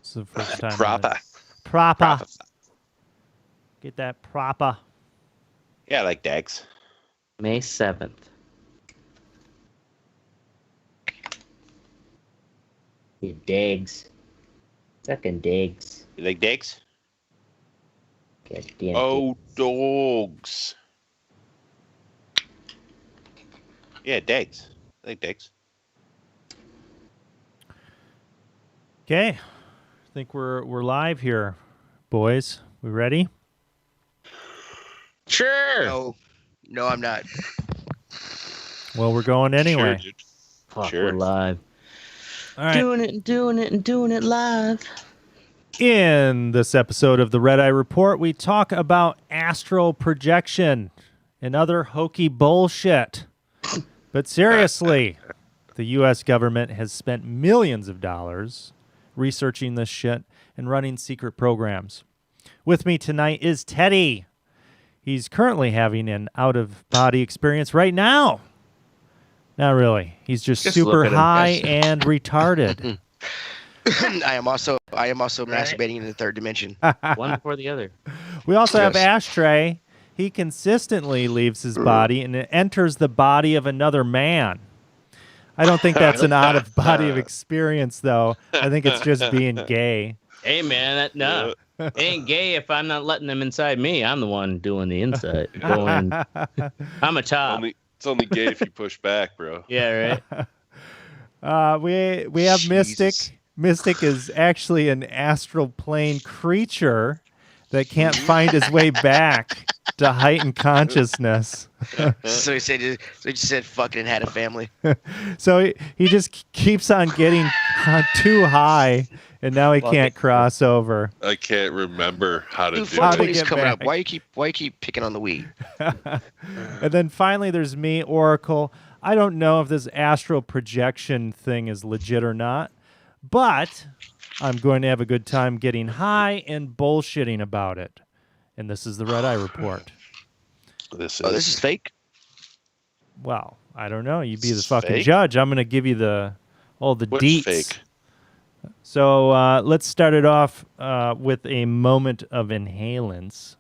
It's the first time. Proper. Proper. Get that proper. Yeah, I like Dags. May 7th. You digs. Fucking digs. You like Dags? God damn Oh, dogs. Yeah, Dags. I like Dags. Okay, I think we're live here, boys. We ready? Sure. No, I'm not. Well, we're going anyway. Sure, dude. Fuck, Sure. we're live. All right. Doing it live. In this episode of the Red Eye Report, we talk about astral projection and other hokey bullshit. But seriously, the U.S. government has spent millions of dollars researching this shit and running secret programs. With me tonight is Teddy. He's currently having an out-of-body experience right now. Not really. He's just super high and retarded. I am also masturbating in the third dimension. One before the other. We also have Ashtray. He consistently leaves his body and it enters the body of another man. I don't think that's an out-of-body experience, though. I think it's just being gay. Hey, man, it ain't gay if I'm not letting them inside me. I'm the one doing the inside. I'm a top. It's only gay if you push back, bro. Yeah, right. We have Mystic. Mystic is actually an astral plane creature that can't find his way back to heightened consciousness. So he said fucking and had a family. So he just keeps on getting too high, and now he can't cross over. I can't remember how to do it. 420's coming up. Why you keep picking on the weed? And then finally, there's me, Oracle. I don't know if this astral projection thing is legit or not, but I'm going to have a good time getting high and bullshitting about it. And this is the Red Eye Report. This is fake? Well, I don't know. You be the This is fucking fake? judge. I'm going to give you all the What's deets. fake? So let's start it off with a moment of inhalants.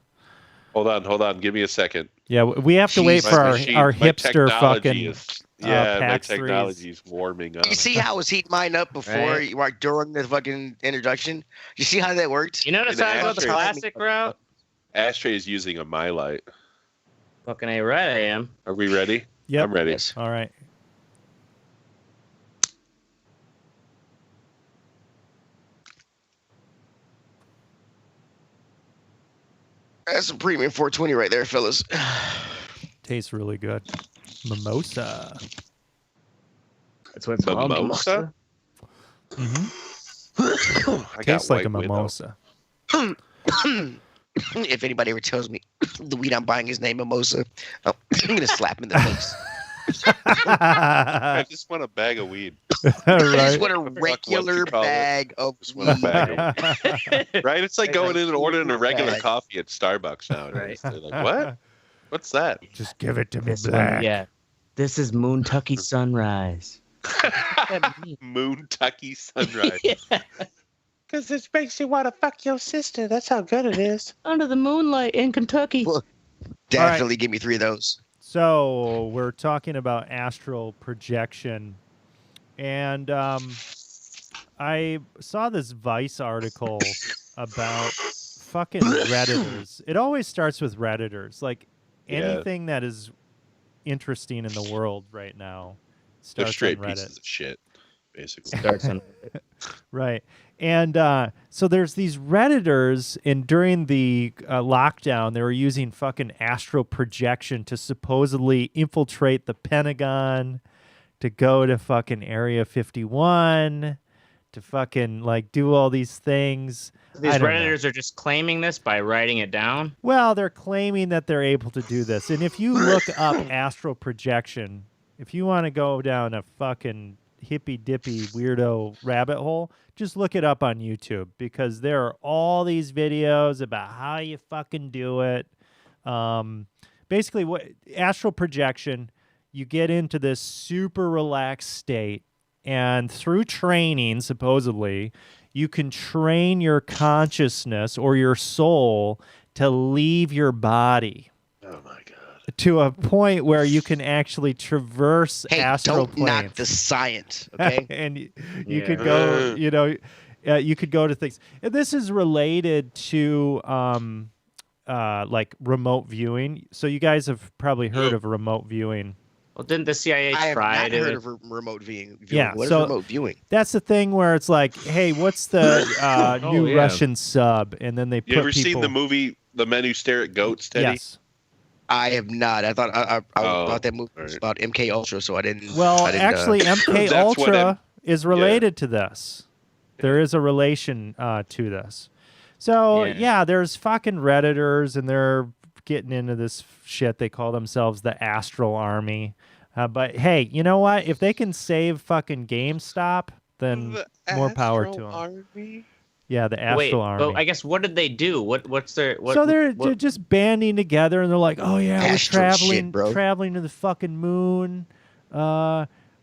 Hold on. Give me a second. Yeah, we have to wait for our hipster fucking my PAX technology is warming up. You see how I was heating mine up before, like during the fucking introduction? You see how that worked? You notice how I go the classic route? Ashtray is using a My Light. Fucking A right I am. Are we ready? Yep. I'm ready. Yes. All right. That's some premium 420 right there, fellas. Tastes really good. Mimosa. That's what it's called. Mimosa? Mm-hmm. I Tastes like a white mimosa. If anybody ever tells me the weed I'm buying is named Mimosa, I'm gonna slap him in the face. I just want a bag of weed. I Right. just want a What the fuck, regular what you call it? bag of Just want a bag weed. of Right? It's like going in and ordering a regular Bag. coffee at Starbucks nowadays. They're like, what? What's that? Just give it to me This black. one, yeah. This is Moontucky Sunrise. Moon Tucky Sunrise. Yeah. Because this makes you want to fuck your sister. That's how good it is. Under the moonlight in Kentucky. Well, Definitely give me 3 of those. So we're talking about astral projection, and I saw this Vice article about fucking Redditors. It always starts with Redditors. Like anything that is interesting in the world right now They're starts straight on Reddit. pieces of shit, basically. Starts on Right. And so there's these Redditors, and during the lockdown, they were using fucking astral projection to supposedly infiltrate the Pentagon, to go to fucking Area 51, to fucking like do all these things. These I don't know. Redditors are just claiming this by writing it down. Well, they're claiming that they're able to do this. And if you look up astral projection, if you want to go down a fucking hippy-dippy weirdo rabbit hole, just look it up on YouTube, because there are all these videos about how you fucking do it. Basically, what astral projection, you get into this super relaxed state, and through training, supposedly, you can train your consciousness or your soul to leave your body. Oh my god. To a point where you can actually traverse Hey, astral don't planes. knock the science, okay? And you Yeah. could go, you could go to things. And this is related to like remote viewing. So you guys have probably heard of remote viewing. Well, didn't the CIA I have try not to? heard of remote viewing. Yeah, What is so- remote viewing? That's the thing where it's like, hey, what's the new yeah. Russian sub? And then they put You ever people. seen the movie The Men Who Stare at Goats, Teddy? Yes. I have not. I thought I Oh, thought that movie was alright. about MK Ultra, so I didn't. Well, I didn't, actually, MK That's what Ultra is related to this. There is a relation to this. So Yeah. there's fucking Redditors, and they're getting into this shit. They call themselves the Astral Army. But hey, you know what? If they can save fucking GameStop, then The more power to Astral them. Army? Yeah, the Wait, Astral Army. but I guess what did they do? What's their? What, So they're what, just banding together, and they're like, "Oh yeah, we're Astral shit, traveling, bro. traveling to the fucking moon.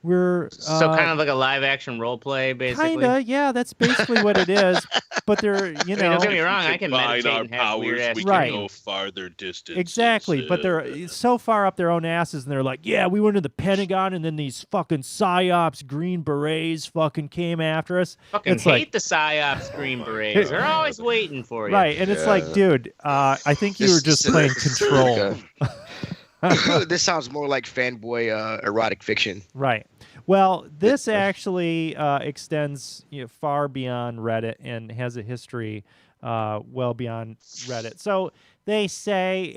We're so kind of like a live action role play, basically. kinda, yeah. That's basically what it is. But they're, I mean, don't get me wrong. I can Combine meditate our and have weird powers, ass we Right. can go farther distances. exactly. But they're so far up their own asses, and they're like, "Yeah, we went to the Pentagon, and then these fucking psyops, Green Berets, fucking came after us." Fucking It's hate like- the psyops Green Berets. They're always waiting for you. Right, and it's like, dude, I think you were just playing Control. This sounds more like fanboy erotic fiction. Right. Well, this actually extends far beyond Reddit and has a history well beyond Reddit. So they say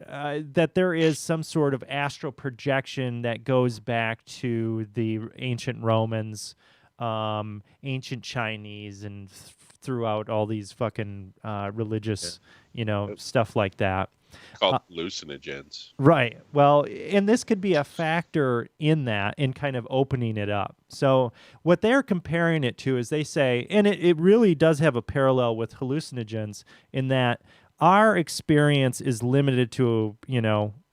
that there is some sort of astral projection that goes back to the ancient Romans, ancient Chinese, and throughout all these fucking religious, stuff like that. called hallucinogens. Right. Well, and this could be a factor in that, in kind of opening it up. So what they're comparing it to is they say, and it really does have a parallel with hallucinogens in that our experience is limited to,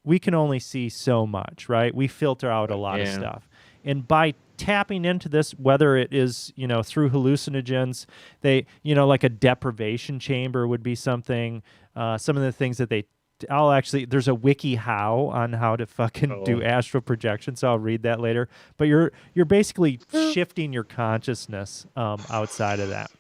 we can only see so much, right? We filter out a lot of Yeah. stuff. And by tapping into this, whether it is, through hallucinogens, they, like a deprivation chamber would be something, some of the things that there's a wiki how on how to fucking do astral projection, so I'll read that later. But you're basically shifting your consciousness outside of that.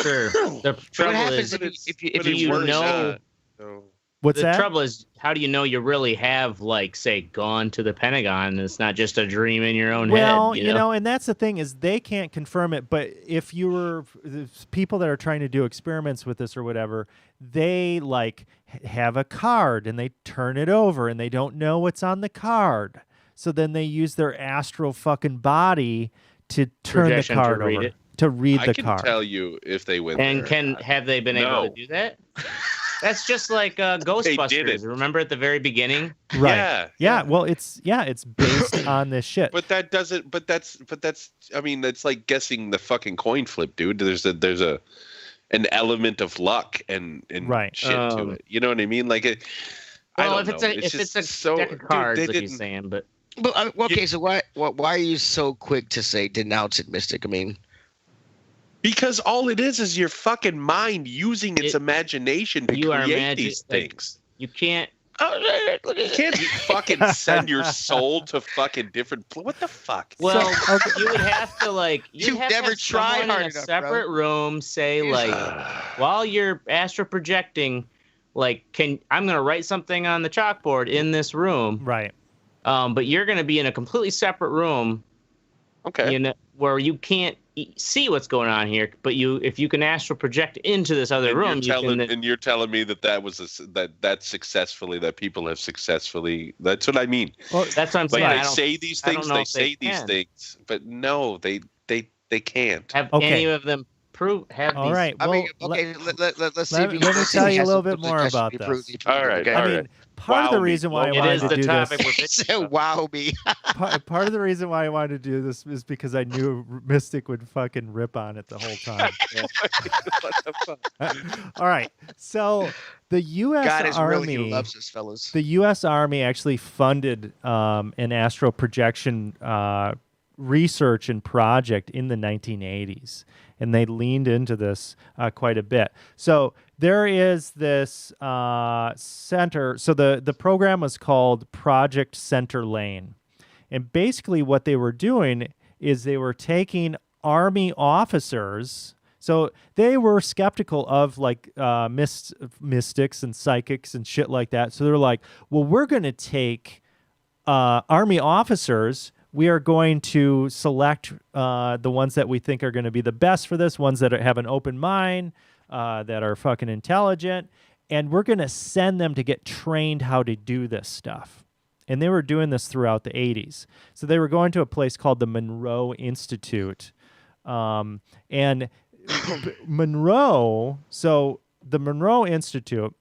Sure. The trouble happens is, if you But you it's know- not. No. What's the that? trouble is, how do you know you really have, like, say, gone to the Pentagon and it's not just a dream in your own Well, head? You know? and that's the thing is they can't confirm it. But if you were people that are trying to do experiments with this or whatever, they like have a card and they turn it over and they don't know what's on the card. So then they use their astral fucking body to turn the Projection to card read over it. to read I the can card. tell you if they went And there. have they been able No. to do that? That's just like didn't. Ghostbusters. Remember at the very beginning? Right. Yeah. Well, it's based on this shit. But that doesn't. But that's. I mean, that's like guessing the fucking coin flip, dude. There's an element of luck and Right. shit to it. You know what I mean? Like it. I Well, don't if know. it's a just so, deck of dude, cards, they like he's didn't- saying, but But okay, so why are you so quick to say denounce it, Mystic? I mean, Because all it is your fucking mind using its imagination to you are create these like, things. you can't. You can't fucking send your soul to fucking different. What the fuck? Well, okay. you would have to like. You'd You've have to never have tried someone hard in a enough, separate room. Say like, while you're astral projecting, like, I'm gonna write something on the chalkboard in this room. Right. But you're gonna be in a completely separate room. Okay. Where you can't see what's going on here, but if you can astral project into this other room, And you're telling me that was that people have successfully. That's what I mean. Well, that's what I'm Like saying. they I don't say these I don't things, know they if say these can. things, but no, they can't. have Okay. any of them have All these. right. I well, mean, okay, let's see. let me tell you a little bit more about this. All right, Okay. I all mean, right. part of the Wow me. reason why I Well, It wanted is to the do topic this. we're He bitching said, about. "Wow, me." Part of the reason why I wanted to do this is because I knew Mystic would fucking rip on it the whole time. What the fuck? All right. So the U.S. God is really Army, who loves us, fellas. the U.S. Army actually funded an astral projection research and project in the 1980s, and they leaned into this quite a bit. So there is this center. So the program was called Project Center Lane, and basically what they were doing is they were taking Army officers. So they were skeptical of like mystics and psychics and shit like that. So they're like, well, we're going to take Army officers. We are going to select the ones that we think are going to be the best for this, ones that have an open mind, that are fucking intelligent, and we're going to send them to get trained how to do this stuff. And they were doing this throughout the 80s. So they were going to a place called the Monroe Institute. And Monroe, so the Monroe Institute,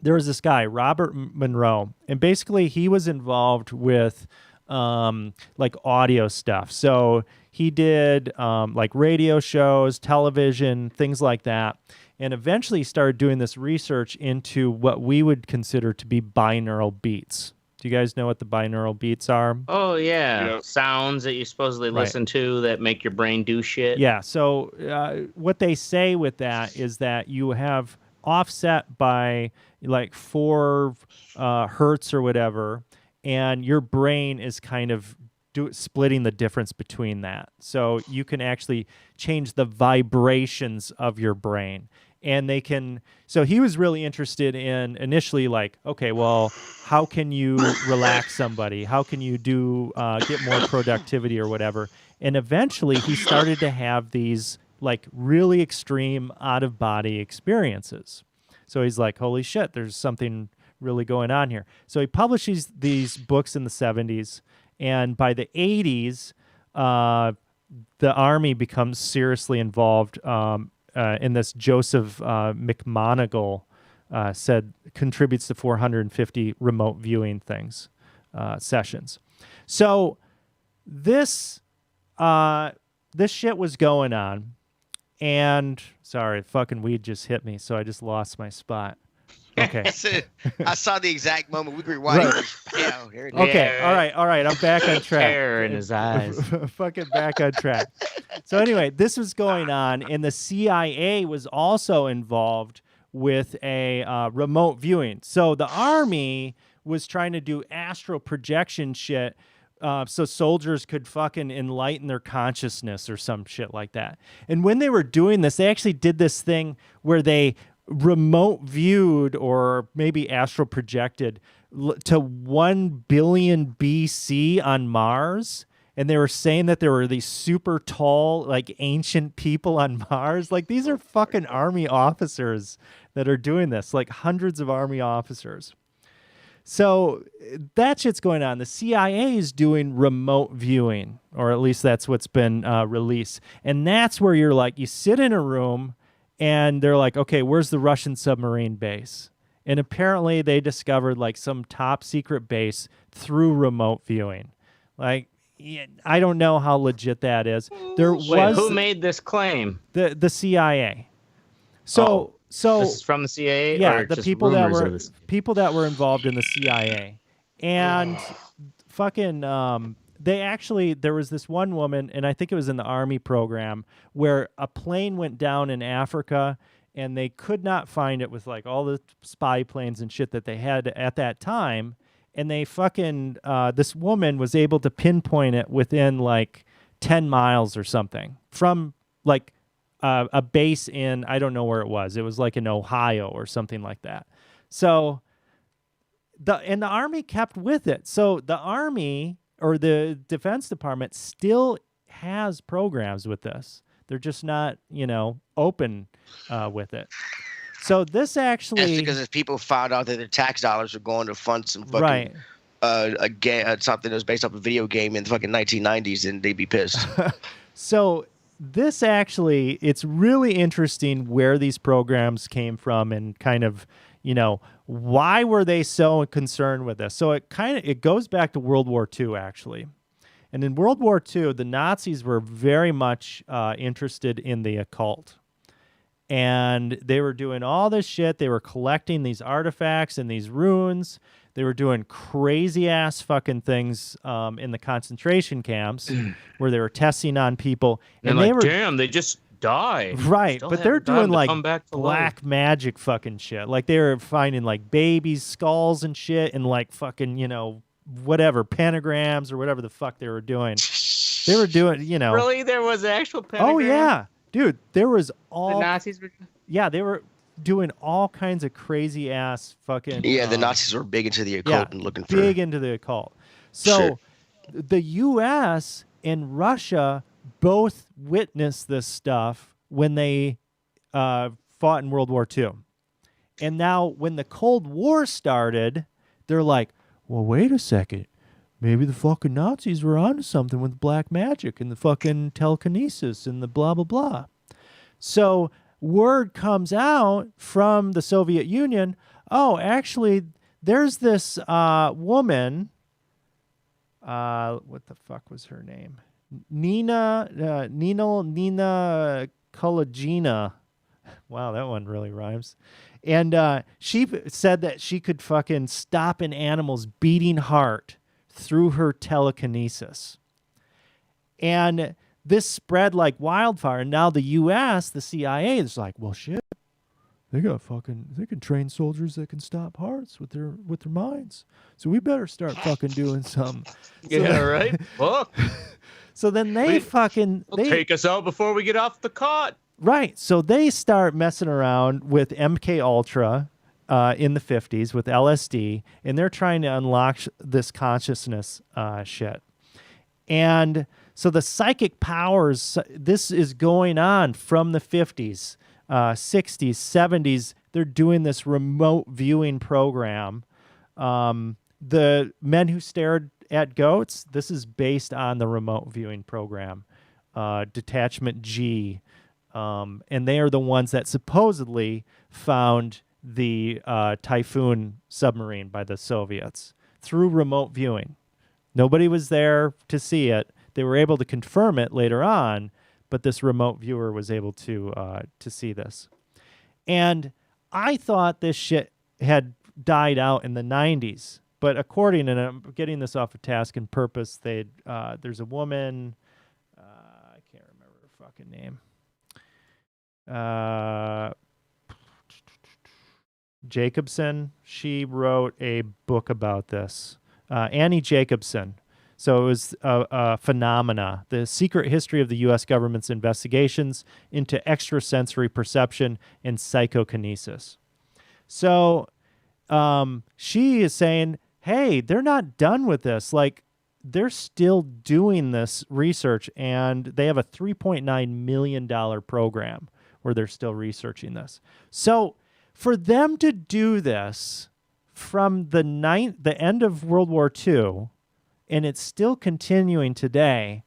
there was this guy, Robert Monroe, and basically he was involved with like audio stuff. So he did like radio shows, television, things like that. And eventually he started doing this research into what we would consider to be binaural beats. Do you guys know what the binaural beats are? Oh, yeah. Yeah. Sounds that you supposedly Right. listen to that make your brain do shit. Yeah. So what they say with that is that you have offset by like 4 hertz or whatever, and your brain is kind of splitting the difference between that. So you can actually change the vibrations of your brain. And they can, so he was really interested in initially like, okay, well, how can you relax somebody? How can you do, get more productivity or whatever? And eventually he started to have these like really extreme out of body experiences. So he's like, holy shit, there's something really going on here. So he publishes these books in the 70s. And by the 80s, the Army becomes seriously involved in this. Joseph McMonigal said contributes to 450 remote viewing things, sessions. So this shit was going on, and sorry, fucking weed just hit me, so I just lost my spot. Okay. I saw the exact moment. We rewind. Right. Pow, here it is. Okay. Yeah. All right. I'm back on track. Terror in his eyes. Fucking back on track. So anyway, this was going on, and the CIA was also involved with a remote viewing. So the Army was trying to do astral projection shit, so soldiers could fucking enlighten their consciousness or some shit like that. And when they were doing this, they actually did this thing where they remote viewed or maybe astral projected to 1 billion BC on Mars. And they were saying that there were these super tall, like ancient people on Mars. Like these are fucking Army officers that are doing this, like hundreds of Army officers. So that shit's going on. The CIA is doing remote viewing, or at least that's what's been released. And that's where you're like, you sit in a room and they're like, okay, where's the Russian submarine base? And apparently they discovered like some top secret base through remote viewing. Like, I don't know how legit that is. There Wait, was who made this claim? the CIA. So This is from the CIA? yeah, or the just people that rumors were of this? people that were involved in the CIA, and fucking there was this one woman, and I think it was in the Army program, where a plane went down in Africa, and they could not find it with like all the spy planes and shit that they had at that time, and they fucking this woman was able to pinpoint it within like 10 miles or something from like a base in, I don't know where it was. It was like in Ohio or something like that. So the Army kept with it. So the Army or the Defense Department still has programs with this. They're just not, open with it. So this actually, That's because if people found out that their tax dollars are going to fund some fucking right. something that was based off a video game in the fucking 1990s, and they'd be pissed. So this actually, it's really interesting where these programs came from and kind of, why were they so concerned with this? So it goes back to World War II, actually. And in World War II, the Nazis were very much interested in the occult. And they were doing all this shit. They were collecting these artifacts and these runes. They were doing crazy ass fucking things in the concentration camps where they were testing on people, And they like, were damn, they just die. right, Still but they're having time doing to like come back to black life. magic fucking shit. Like they were finding like babies' skulls and shit, and like fucking whatever pentagrams or whatever the fuck they were doing. They were doing Really, there was an actual pentagram. Oh yeah, dude, there was The all Nazis were. yeah, they were doing all kinds of crazy ass fucking Yeah, the Nazis were big into the occult and looking for. big into the occult. So Sure. the U.S. and Russia both witnessed this stuff when they fought in World War II. And now when the Cold War started, they're like, well, wait a second. Maybe the fucking Nazis were onto something with black magic and the fucking telekinesis and the blah, blah, blah. So word comes out from the Soviet Union, oh, actually, there's this woman, what the fuck was her name? Nina Kolagina. Wow, that one really rhymes. And she said that she could fucking stop an animal's beating heart through her telekinesis. And this spread like wildfire. And now the U.S., the CIA, is like, well, shit. They can train soldiers that can stop hearts with their minds. So we better start fucking doing something. Yeah, right. Fuck. So then they Take us out before we get off the cot. right. So they start messing around with MK Ultra in the 50s with LSD, and they're trying to unlock this consciousness shit. And so the psychic powers, this is going on from the 50s, 60s, 70s. They're doing this remote viewing program. The Men Who Stared at Goats, this is based on the remote viewing program, Detachment G. And they are the ones that supposedly found the Typhoon submarine by the Soviets through remote viewing. Nobody was there to see it. They were able to confirm it later on, but this remote viewer was able to see this. And I thought this shit had died out in the 90s, but according, and I'm getting this off of Task and Purpose, there's a woman, I can't remember her fucking name. Jacobson, she wrote a book about this. Annie Jacobson. So it was a phenomena, the secret history of the U.S. government's investigations into extrasensory perception and psychokinesis. So she is saying, hey, they're not done with this. Like, they're still doing this research, and they have a $3.9 million program where they're still researching this. So for them to do this from the end of World War II, and it's still continuing today,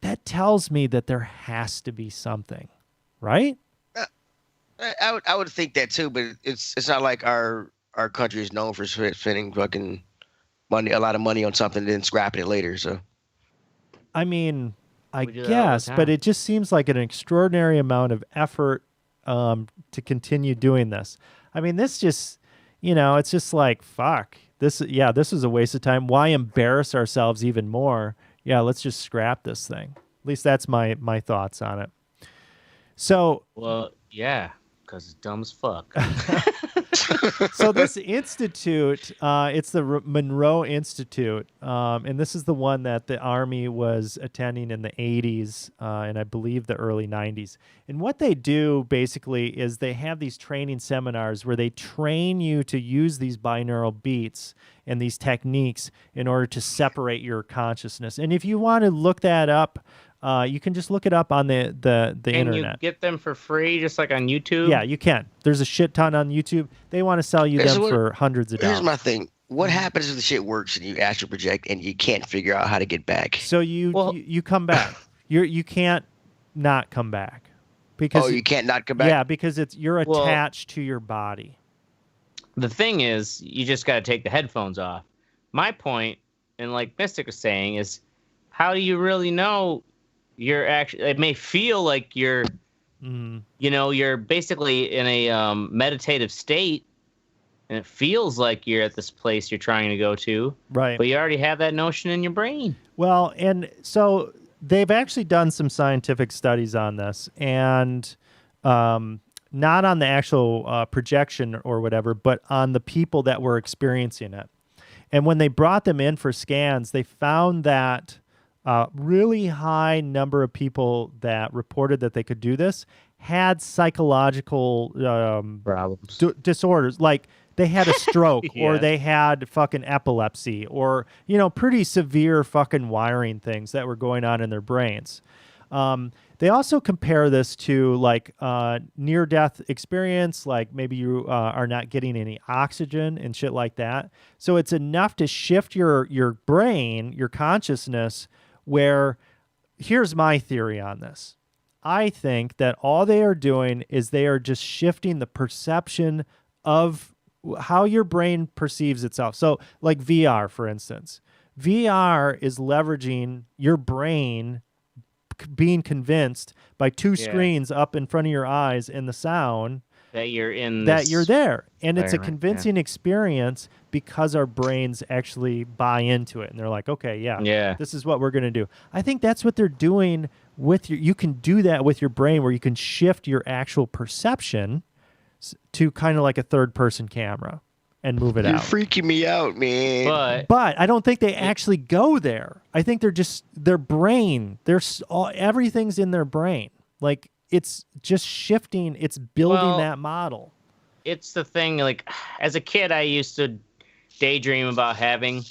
that tells me that there has to be something, right? I would think that too, but it's not like our country is known for spending fucking money, a lot of money on something and then scrapping it later. So, I mean, I We do that all the guess, time. but it just seems like an extraordinary amount of effort to continue doing this. I mean, this just, it's just like, fuck. This is a waste of time. Why embarrass ourselves even more? Yeah, let's just scrap this thing. At least that's my thoughts on it. So, Well, yeah, because it's dumb as fuck. so this institute, it's the Monroe Institute, and this is the one that the Army was attending in the 80s and I believe the early 90s. And what they do basically is they have these training seminars where they train you to use these binaural beats and these techniques in order to separate your consciousness. And if you want to look that up, you can just look it up on the Can internet. you get them for free, just like on YouTube? Yeah, you can. There's a shit ton on YouTube. They want to sell you Here's them what- for hundreds of here's dollars. my thing. What happens if the shit works and you astral project and you can't figure out how to get back? So you come back. You can't not come back because Oh, you can't not come back? yeah, because you're Well- attached to your body. The thing is, you just got to take the headphones off. My point, and like Mystic was saying, is how do you really know you're actually? It may feel like you're, Mm. you're basically in a meditative state, and it feels like you're at this place you're trying to go to, Right. but you already have that notion in your brain. Well, and so they've actually done some scientific studies on this, and not on the actual projection or whatever, but on the people that were experiencing it. And when they brought them in for scans, they found that really high number of people that reported that they could do this had psychological Problems. disorders, like they had a stroke or Yeah. they had fucking epilepsy or, pretty severe fucking wiring things that were going on in their brains. They also compare this to like near-death experience, like maybe you are not getting any oxygen and shit like that. So it's enough to shift your brain, your consciousness, where here's my theory on this. I think that all they are doing is they are just shifting the perception of how your brain perceives itself. So like VR, for instance. VR is leveraging your brain being convinced by two screens up in front of your eyes and the sound That you're in that this you're there. And it's a environment, convincing experience because our brains actually buy into it. And they're like, okay, Yeah. this is what we're going to do. I think that's what they're doing with you can do that with your brain where you can shift your actual perception to kind of like a third person camera and move it You're out. freaking me out, man. But I don't think they actually go there. I think they're just their brain. Everything's in their brain. Like it's just shifting. It's building that model. It's the thing. Like as a kid, I used to daydream about having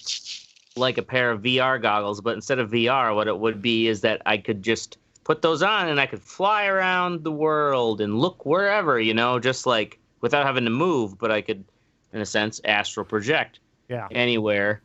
like a pair of VR goggles, but instead of VR, what it would be is that I could just put those on and I could fly around the world and look wherever, just like without having to move, but I could, in a sense, astral project anywhere.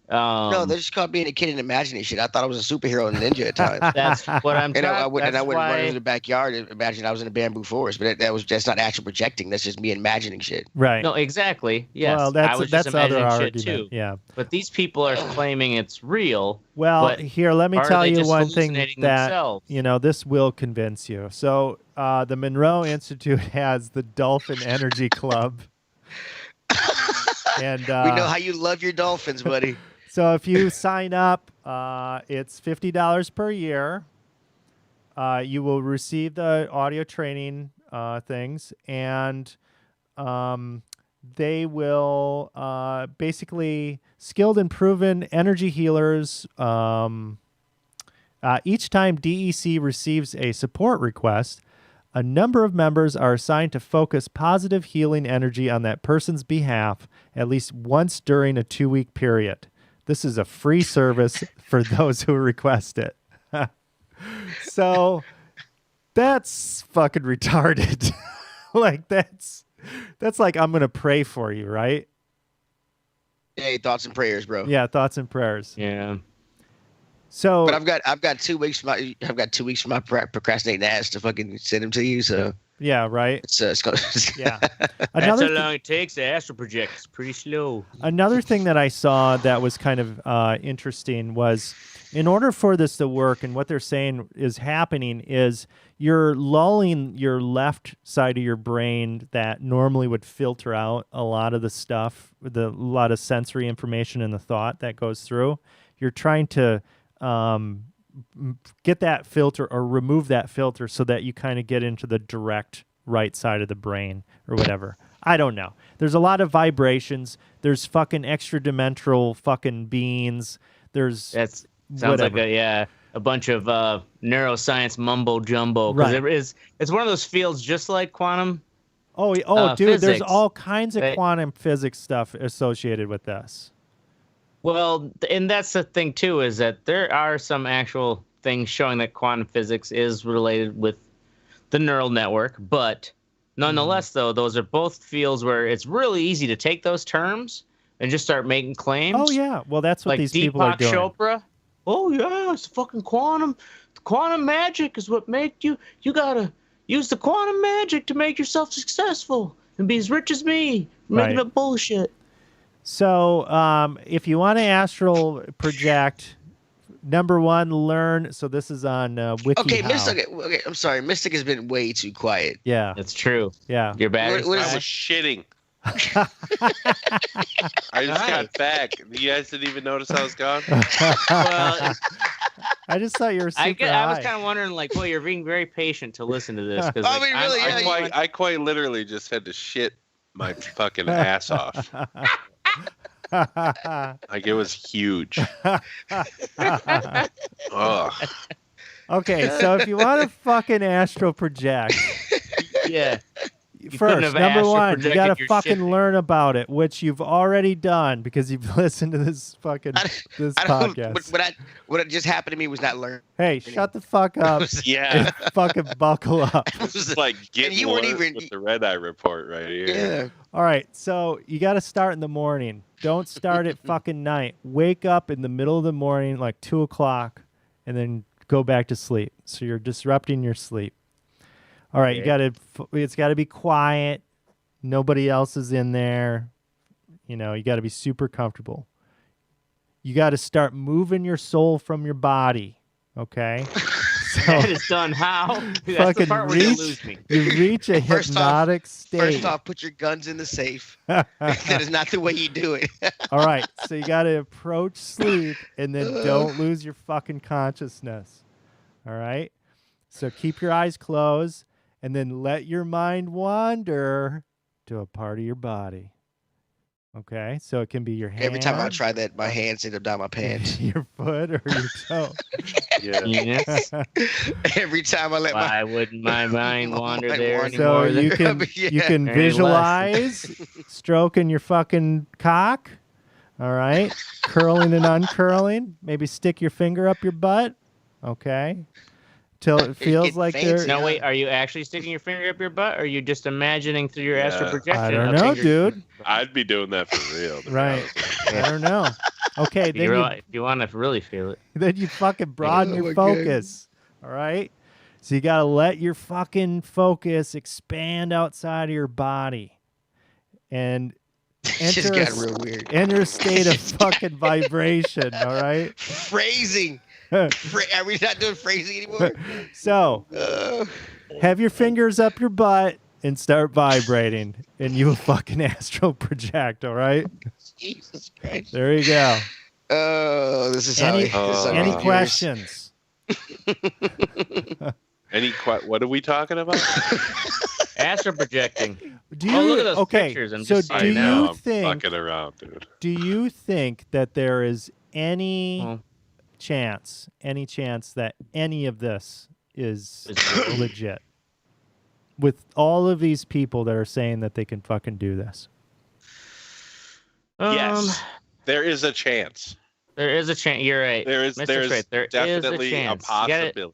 No, they just called being a kid and imagining shit. I thought I was a superhero and ninja at times. That's what I'm And I trying. wouldn't run into the backyard and imagine I was in a bamboo forest. But that's not actual projecting. That's just me imagining shit. Right. No, exactly. Yes. Well, I was that's just other imagining shit argument. too. Yeah. But these people are claiming it's real. Well, but here, let me are tell they you just one thing hallucinating that, themselves? this will convince you. So the Monroe Institute has the Dolphin Energy Club. And We know how you love your dolphins, buddy. so if you sign up, it's $50 per year. You will receive the audio training things, and they will basically skilled and proven energy healers. Each time DEC receives a support request, a number of members are assigned to focus positive healing energy on that person's behalf at least once during a 2-week period. This is a free service for those who request it. So that's fucking retarded. Like that's like I'm going to pray for you, right? Hey, thoughts and prayers, bro. Yeah, thoughts and prayers. Yeah. So But I've got 2 weeks for my procrastinating ass to fucking send them to you. So yeah, right. it's gonna, Yeah. That's Another how long it takes to astral project. It's pretty slow. Another thing that I saw that was kind of interesting was in order for this to work, and what they're saying is happening is you're lulling your left side of your brain that normally would filter out a lot of the stuff, a lot of sensory information and the thought that goes through. You're trying to get that filter or remove that filter so that you kind of get into the direct right side of the brain or whatever. I don't know. There's a lot of vibrations. There's fucking extra-dimensional fucking beings. There's Sounds whatever. like a bunch of neuroscience mumbo jumbo. Because it's one of those fields just like quantum. Dude, there's physics. all kinds of quantum physics stuff associated with this. Well, and that's the thing too, is that there are some actual things showing that quantum physics is related with the neural network, but nonetheless, though, those are both fields where it's really easy to take those terms and just start making claims. Oh yeah, well that's what like these Deepak people are doing. Chopra. Oh yeah, it's fucking quantum. Quantum magic is what make you. You gotta use the quantum magic to make yourself successful and be as rich as me. Making Right. up bullshit. So if you want to astral project, number one, learn. So this is on WikiHow. okay, Mystic. Okay, I'm sorry. Mystic has been way too quiet. Yeah, That's true. yeah. Your battery's What I is fine. was shitting. I just got back. You guys didn't even notice I was gone. Well, I just thought you were super I was high. kind of wondering, like, well, you're being very patient to listen to this because I mean, really, yeah, I quite literally just had to shit my fucking ass off. Like it was huge. Ugh. Okay, so if you want to fucking astral project, yeah. couldn't first, have number astral one, you projected gotta your fucking shit. learn about it, which you've already done because you've listened to this fucking this podcast. What just happened to me was not learned. Hey, shut the fuck up Yeah. and fucking buckle up. This is like getting you weren't worse even- with the Red Eye Report right here. Yeah. All right, so you got to start in the morning. Don't start at fucking night. Wake up in the middle of the morning, like 2 o'clock, and then go back to sleep. So you're disrupting your sleep. All right, it's got to be quiet. Nobody else is in there. You know, you got to be super comfortable. You got to start moving your soul from your body. Okay. So That is done how? That's the fucking part where you reach- lose me. you reach a First off- hypnotic state. First off, put your guns in the safe. That is not the way you do it. All right, so you got to approach sleep and then don't lose your fucking consciousness. All right? So keep your eyes closed and then let your mind wander to a part of your body. Okay? So it can be your hand, Every time I try that, my hands end up down my pants. your foot or your toe. Yeah. Yes. Every time I let my Why wouldn't my mind wander mind there wander. So anymore? you can Yeah. you can Any less. visualize stroking your fucking cock. All right? Curling and uncurling. Maybe stick your finger up your butt. Okay? Till it feels Get like fancy. they're Now wait, are you actually sticking your finger up your butt, or are you just imagining through your astral Yeah. projection? I don't a know, finger- dude. I'd be doing that for real. to be Right. honest with you. I don't know. Okay, If then you want to really feel it. you fucking broaden Oh your my God. focus. All right? So you got to let your fucking focus expand outside of your body. And It just got real weird. enter a state of fucking vibration, all right? Phrasing. Are we not doing phrasing anymore? So, Uh, have your fingers up your butt and start vibrating, and you will fucking astral project, all right? Jesus Christ. There you go. Oh, this is Any, how. This is how any we do questions? What are we talking about? Astral projecting. Do you Oh, look at those okay? pictures. I'm So just do saying. I know. you I'm think? fucking around, dude. Do you think that there is any Well, chance that any of this is Is legit? With all of these people that are saying that they can fucking do this. Yes. There is a chance. There is a chance. You're right. There's Mr. Trade, there is definitely a chance. possibility.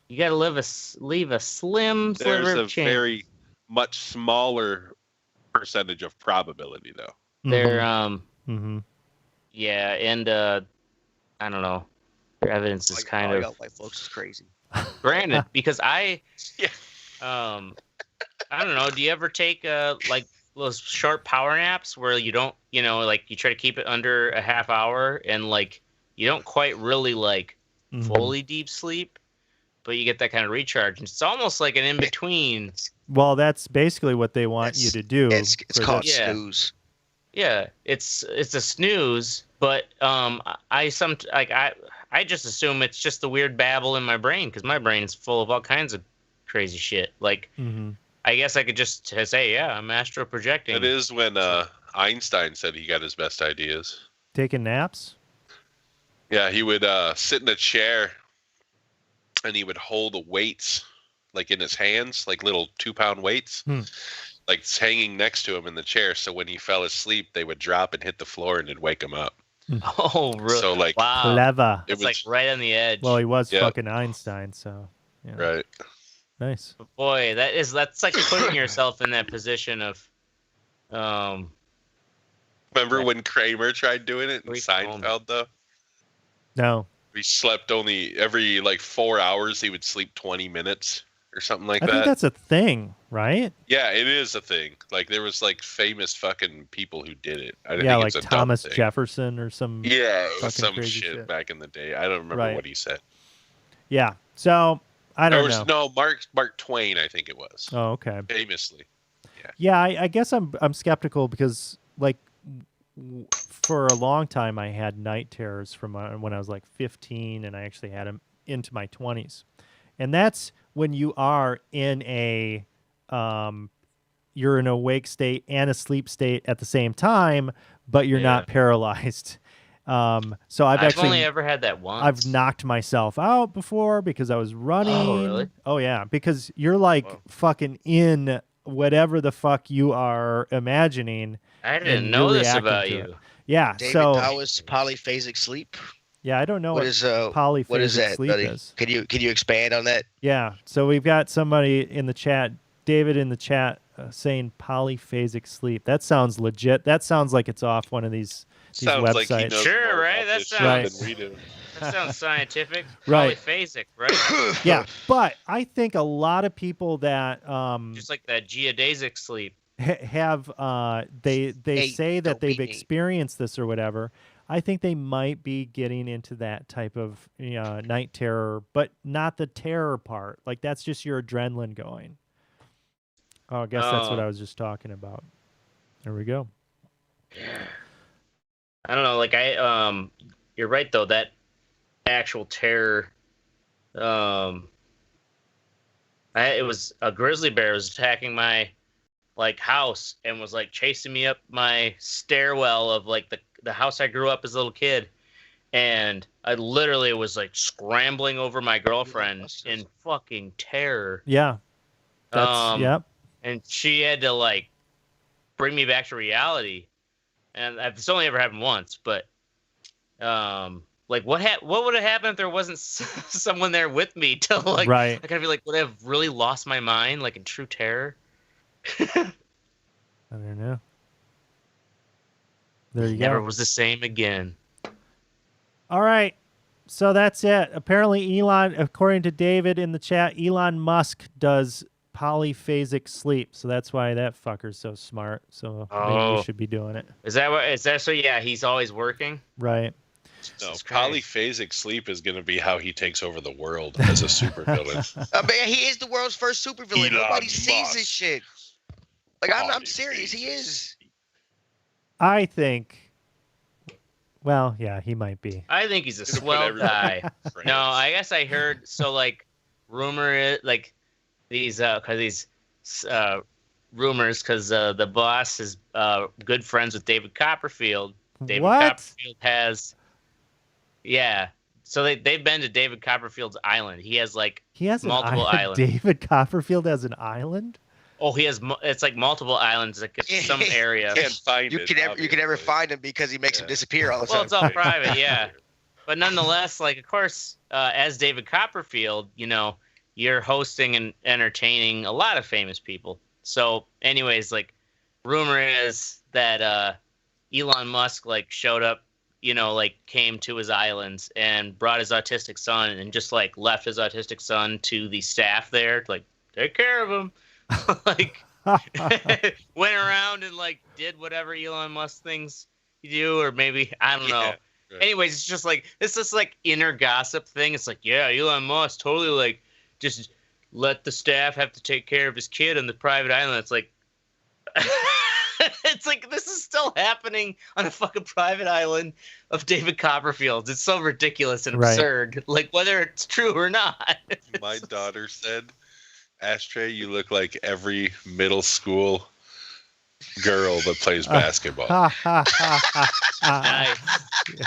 You gotta leave a slim sliver There's a of chance. very much smaller percentage of probability, though. There, Mm-hmm. yeah, and I don't know. Their evidence is Like, kind oh, of y'all white folks is crazy. granted because Yeah. I don't know. Do you ever take like those short power naps where you don't, like you try to keep it under a half hour and like you don't quite really like Mm-hmm. fully deep sleep, but you get that kind of recharge. And it's almost like an in between. Well, that's basically what they want you to do. It's for called this. Yeah. snooze. Yeah, it's a snooze, but I just assume it's just the weird babble in my brain because my brain's full of all kinds of crazy shit. Like Mhm. I guess I could just say, yeah, I'm astral projecting. It is when Einstein said he got his best ideas. Taking naps? Yeah, he would sit in a chair and he would hold the weights like in his hands, like little 2-pound weights, like it's hanging next to him in the chair. So when he fell asleep, they would drop and hit the floor and it'd wake him up. Oh, really? So like, Wow. Clever. it It's was like right on the edge. Well, he was Yeah. fucking Einstein, so yeah. right. Nice. But boy, that's like putting yourself in that position of, Remember when Kramer tried doing it in Brief Seinfeld though? No, He slept only every like 4 hours. He would sleep 20 minutes or something like I think that. that's a thing, right? Yeah, it is a thing. Like there was like famous fucking people who did it. I Yeah, think like it's a dumb Thomas thing. Jefferson or some. Yeah, it fucking was some crazy shit, shit. back in the day. I don't remember Right. what he said. Yeah. So I There don't was know. no Mark Twain, I think it was. Oh, okay. Famously. Yeah, I guess I'm skeptical because like for a long time I had night terrors from when I was like 15, and I actually had them into my 20s, and that's when you are in a you're in a awake state and a sleep state at the same time, but you're not paralyzed. So I've actually only ever had that once. I've knocked myself out before because I was running. Oh, really? Oh yeah, because you're like fucking in whatever the fuck you are imagining. I and didn't you're know this reacting about to you. it. Yeah. David, So how is polyphasic sleep? yeah, I don't know what polyphasic what is that, sleep buddy? is. Can you expand on that? Yeah. So we've got somebody in the chat, David in the chat, saying polyphasic sleep. That sounds legit. That sounds like it's off one of these Sounds websites. like he knows Sure, more right? about That this shit sounds- than we do. That sounds scientific. Right. Polyphasic, right? Yeah, but I think a lot of people that Just like that geodesic sleep. have they Hey, say that don't they've beat me. experienced this or whatever. I think they might be getting into that type of night terror, but not the terror part. Like that's just your adrenaline going. Oh, I guess that's what Oh. I was just talking about. There we go. I don't know, like you're right though, that actual terror, it was a grizzly bear was attacking my like house and was like chasing me up my stairwell of like the house I grew up as a little kid, and I literally was like scrambling over my girlfriend in fucking terror. Yeah. That's yep. And she had to like bring me back to reality. And it's only ever happened once, but like what would have happened if there wasn't someone there with me to like Right. like I'd be like, would I have really lost my mind like in true terror? I don't know. There you Never go. was the same again. All right. So that's it. Apparently Elon, according to David in the chat, Elon Musk does polyphasic sleep. So that's why that fucker's so smart. So maybe Oh. we should be doing it. Is that so? Yeah, he's always working. Right. No, Jesus Christ. polyphasic sleep is going to be how he takes over the world as a supervillain. Man, he is the world's first supervillain. Elon Nobody sees Musk. this shit. Like I'm serious. He is. I think, well, yeah, he might be. I think he's a Gonna put swell everybody guy. in France. No, I guess I heard. So like, rumor is like these rumors because the boss is good friends with David Copperfield. David What? Copperfield has, yeah. So they've been to David Copperfield's island. He has like He has multiple an island. islands. David Copperfield has an island? Oh, he has. It's like multiple islands, like in some area. Can't find You it. can never obviously. find him because he makes him disappear all the Well, time. it's all private, yeah. But nonetheless, like of course, as David Copperfield, you're hosting and entertaining a lot of famous people. So, anyways, like, rumor is that Elon Musk like showed up, like came to his islands and brought his autistic son and just like left his autistic son to the staff there, to, like take care of him, like went around and like did whatever Elon Musk things you do, or maybe I don't know. Yeah, right. Anyways, it's just like this like inner gossip thing. It's like, yeah, Elon Musk totally like just let the staff have to take care of his kid on the private island. It's like it's like this is still happening on a fucking private island of David Copperfield. It's so ridiculous and Right. absurd. Like whether it's true or not. My daughter said, "Ashtray, you look like every middle school girl that plays basketball Nice.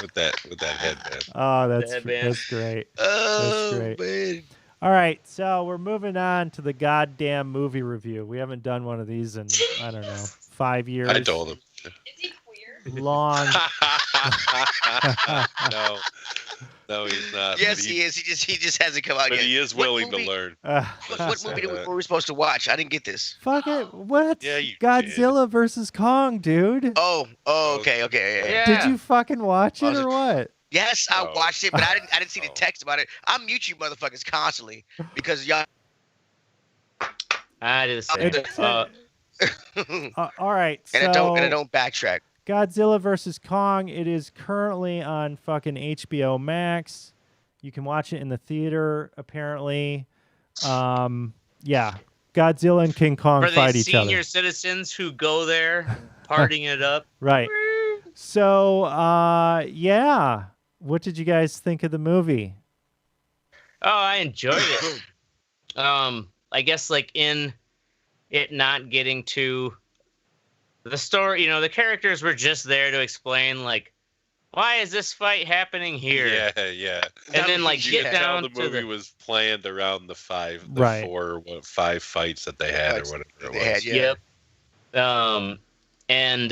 with that headband." Oh, that's Headband. great. Oh great. man. All right, so we're moving on to the goddamn movie review. We haven't done one of these in, I don't know, 5 years. I told him. Is he queer? Long. No, he's not. Yes, but he is. He just hasn't come out But yet. he is What willing to movie- learn. What movie were we supposed to watch? I didn't get this. Fuck it. What? Yeah, you Godzilla versus Kong, dude. Oh, okay. Yeah. Yeah. Did you fucking watch it Was or it- what? Yes, I Oh. watched it, but I didn't see the Oh. text about it. I mute you motherfuckers constantly because y'all. I did the same. It's, and all right, so I don't backtrack. Godzilla versus Kong. It is currently on fucking HBO Max. You can watch it in the theater, apparently. Yeah. Godzilla and King Kong For the fight each senior other. citizens who go there, partying it up. Right. So, yeah. What did you guys think of the movie? Oh, I enjoyed it. I guess like in it not getting to the story, you know, the characters were just there to explain like, why is this fight happening here? Yeah. And then like You get could tell down the to movie the was planned around the Right. 5 fights that they had or whatever it was. They had, yeah. Yep. And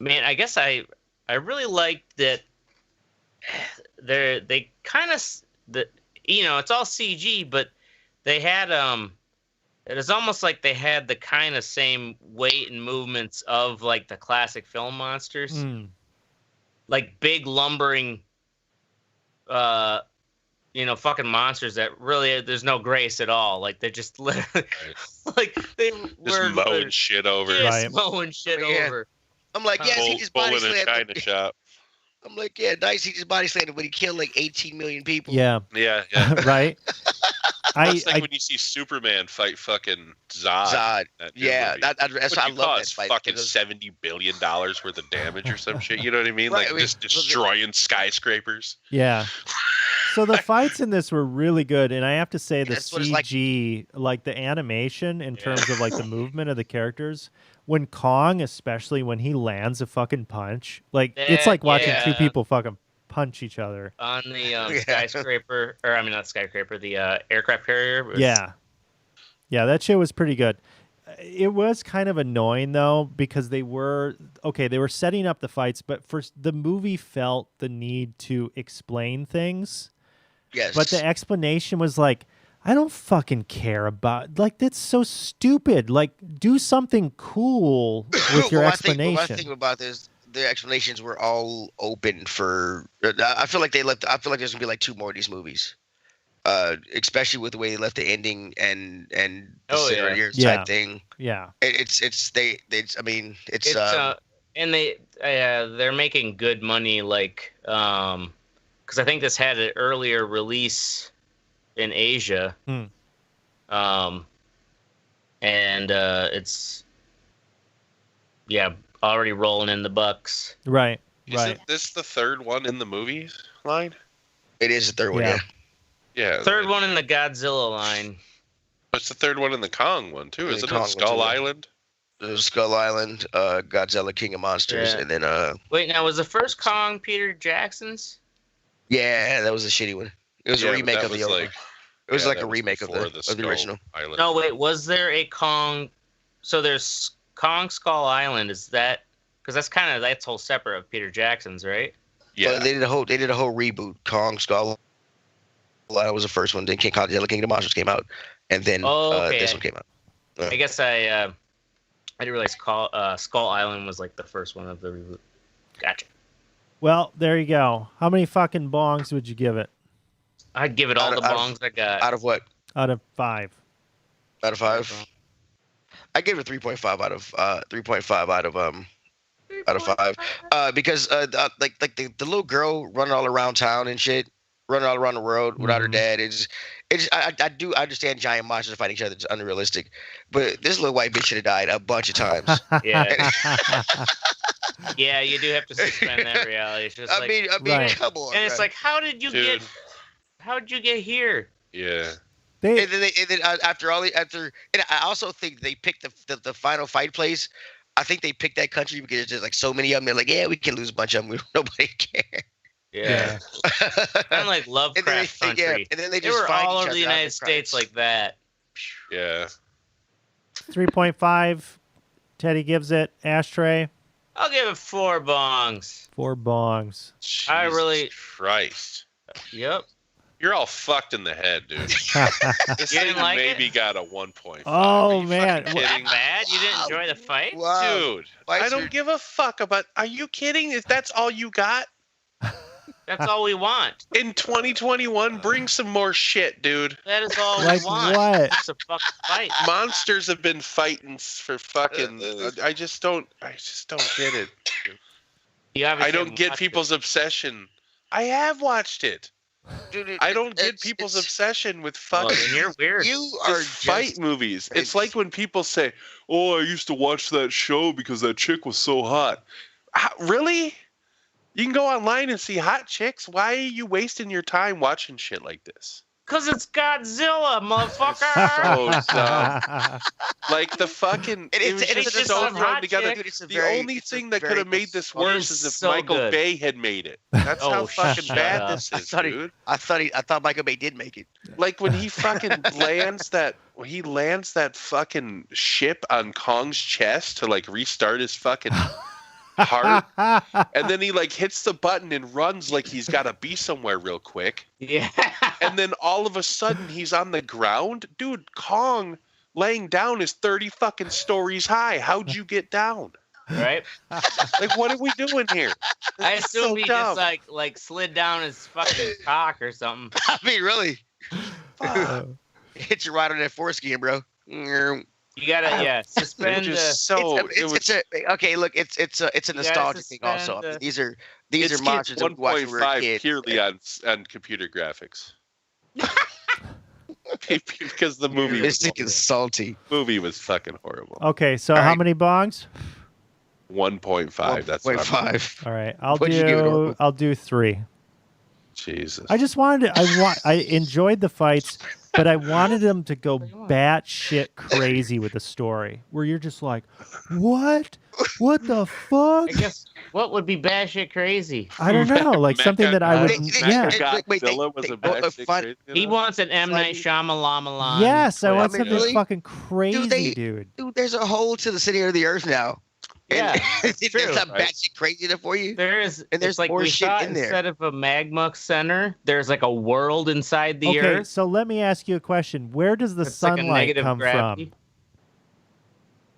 man, I guess I really liked that they kind of you know, it's all CG, but they had it is almost like they had the kind of same weight and movements of like the classic film monsters. Like big lumbering you know, fucking monsters that really there's no grace at all. Like they're just literally like they were mowing shit over. just Right. mowing shit Yeah. over. I'm like, yes, he just Bull body in a slammed. china shop. I'm like, yeah, nice. He just body slammed him, but he killed like 18 million people. Yeah. Yeah. Right. It's like when you see Superman fight fucking Zod. Zod. That new Yeah, movie. that's why I What love that cause fight. fucking because- $70 billion worth of damage or some shit. You know what I mean? Right, Like I mean, just destroying skyscrapers. Yeah. So the fights in this were really good, and I have to say the That's what it's like. CG, like the animation in terms of like the movement of the characters, when Kong, especially when he lands a fucking punch, like it's like watching two Yeah. people fucking punch each other. On the Yeah. skyscraper, or I mean not skyscraper, the aircraft carrier. Was, Yeah, that shit was pretty good. It was kind of annoying though because they were setting up the fights, but first the movie felt the need to explain things. Yes. But the explanation was like, I don't fucking care about, like, that's so stupid. Like, do something cool with your Well, explanation. I think about this, the explanations were all open for. I feel like I feel like there's gonna be like 2 more of these movies, especially with the way they left the ending and the scenario type thing. Yeah. I mean, it's and they're making good money, like because I think this had an earlier release in Asia, and it's already rolling in the bucks. Right. Isn't this the third one in the movie line? it is the third one. Yeah. Yeah. Third one in the Godzilla line. It's the third one in the Kong one too, The isn't Kong it? one, Skull too, yeah. Island. There's Skull Island, Godzilla, King of Monsters, Yeah. and then Wait, now was the first Kong Peter Jackson's? yeah, that was a shitty one. It was a but remake that of the was old. like, one. It was like that a remake of before the Skull original. Island. No, wait, was there a Kong? So there's Kong Skull Island. Is that because that's whole separate of Peter Jackson's, right? Yeah. But they did a whole reboot. Kong Skull Island was the first one. Then King Godzilla, King of the Monsters came out, and then Okay. this one came out. I guess I didn't realize Skull Island was like the first one of the reboot. Gotcha. Well, there you go. How many fucking bongs would you give it I'd give it all Out the of- bongs I got. Out of what? out of 5? Out of 5? I gave it 3.5 out of 3.5 out of 5. Because like the little girl running all around town and shit, running all around the world without her dad is. I do understand giant monsters fighting each other. It's unrealistic, but this little white bitch should have died a bunch of times. Yeah. Yeah, you do have to suspend that reality. It's just I like, mean, Right. come on. and it's man. like, how did you Dude. get here? Yeah. They And then after and I also think they picked the final fight place. I think they picked that country because there's just like so many of them. They're like, yeah, we can lose a bunch of them. Nobody cares. Yeah. Kind of like Lovecraft Country. and then they They just were find all each over other the out United in the States crowds. like that. Yeah. 3.5. Teddy gives it. Ashtray, I'll give it 4 bongs. 4 bongs. I Jesus really- Christ. Yep. You're all fucked in the head, dude. This You thing didn't like maybe it? got a 1.5. Oh, Are you man. fucking Well, kidding? Bad? You didn't enjoy the fight? Wow. Dude. I Fights don't are- give a fuck about. Are you kidding? Is that's all you got? That's all we want. In 2021, bring some more shit, dude. That is all Like we want. what? It's a fucking fight. Monsters have been fighting for fucking. I just don't get it. You obviously I don't haven't get watched people's obsession. I have watched it. Dude, I don't get it's- people's it's- obsession with Well, fucking then you're weird. You are just fight just, movies. It's it's- like when people say, "Oh, I used to watch that show because that chick was so hot." Really? You can go online and see hot chicks. Why are you wasting your time watching shit like this? Because it's Godzilla, motherfucker. So dumb. Like the fucking, it was it's just a so hot thrown together. chick. Dude, it's a The very- only it's a thing that very could have made this It worse is is if so Michael good. Bay had made it. That's how Oh, fucking shut bad up. this is, thought dude. I thought Michael Bay did make it. Like when he fucking lands that fucking ship on Kong's chest to like restart his fucking heart, and then he like hits the button and runs like he's got to be somewhere real quick, Yeah. and then all of a sudden he's on the ground. Dude, Kong laying down is 30 fucking stories high. How'd you get down? Right? Like, what are we doing here? I This is assume so he dumb. just like slid down his fucking cock or something. I mean, really, Fuck. hit you right on that foreskin, bro. You gotta It suspend was the. just so. Okay. Look, it's a nostalgia thing also. I mean, these are monsters that we watched when we were a 1.5 kid. purely on computer graphics. Because the movie This was, thing is salty. fucking horrible. Okay, so All how right. many bongs? 1.5. That's what I'm- 1.5. All right, I'll What'd you give it, do. Orville? I'll do 3. Jesus. I just wanted to, I enjoyed the fights, but I wanted them to go batshit crazy with the story, where you're just like, what? What the fuck? I guess what would be batshit crazy? I don't know, like something that I would, yeah. Godzilla was a bad shit crazy He enough? wants an M Night Shyamalan. Yes, I want I mean, something really? fucking crazy, dude. Dude, there's a hole to the center of the earth now. Yeah, And it's true. there's not Right. batshit crazy enough for you. There is, And there's it's like more we shit thought in there. instead of a magma center, there's like a world inside the Okay, earth. so let me ask you a question. Where does the It's like a sunlight negative come gravity. from?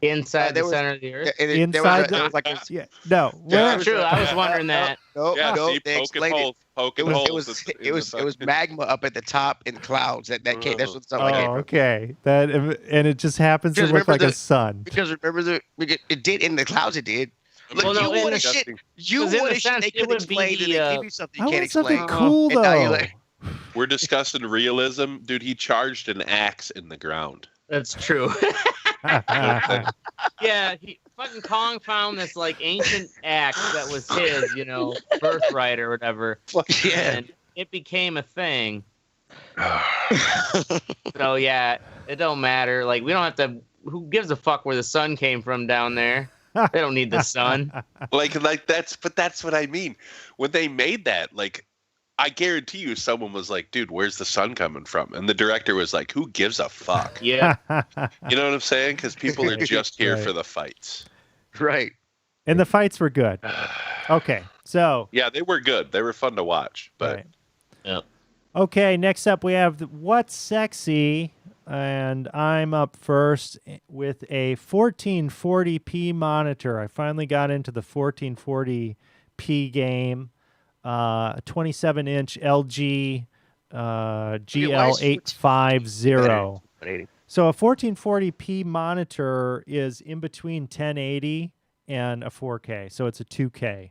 Inside there the was- center of the earth. Inside there the- was like a, Yeah, no. Yeah, Where, True, I was wondering that. no, Yeah, no, see, they poking explained it. holes. Poking It was holes. it was magma up at the top in clouds that came. That's what the sunlight came oh, from. okay. That and it just happens to Because look like remember a sun. Because remember it did in the clouds. It did. Look, Well, no, you in want the- shit. You 'Cause in want the shit sense, they it could would be explain, and the, they give you something I you can't want something explain. cool And now you're though. like, We're discussing realism. Dude, he charged an axe in the ground. That's true. Yeah, fucking Kong found this like ancient axe that was his, birthright or whatever, yeah. and it became a thing. So yeah, it don't matter. Like we don't have to. Who gives a fuck where the sun came from down there? They don't need the sun. Like that's what I mean. When they made that, like, I guarantee you someone was like, dude, where's the sun coming from? And the director was like, who gives a fuck? Yeah, You know what I'm saying? Because people are just here Right. for the fights. Right. And the fights were good. Okay, so Yeah, they were good. They were fun to watch. But right. Yep. Okay, next up we have What's Sexy, and I'm up first with a 1440p monitor. I finally got into the 1440p game. 27-inch LG GL850. So a 1440p monitor is in between 1080 and a 4K. So it's a 2K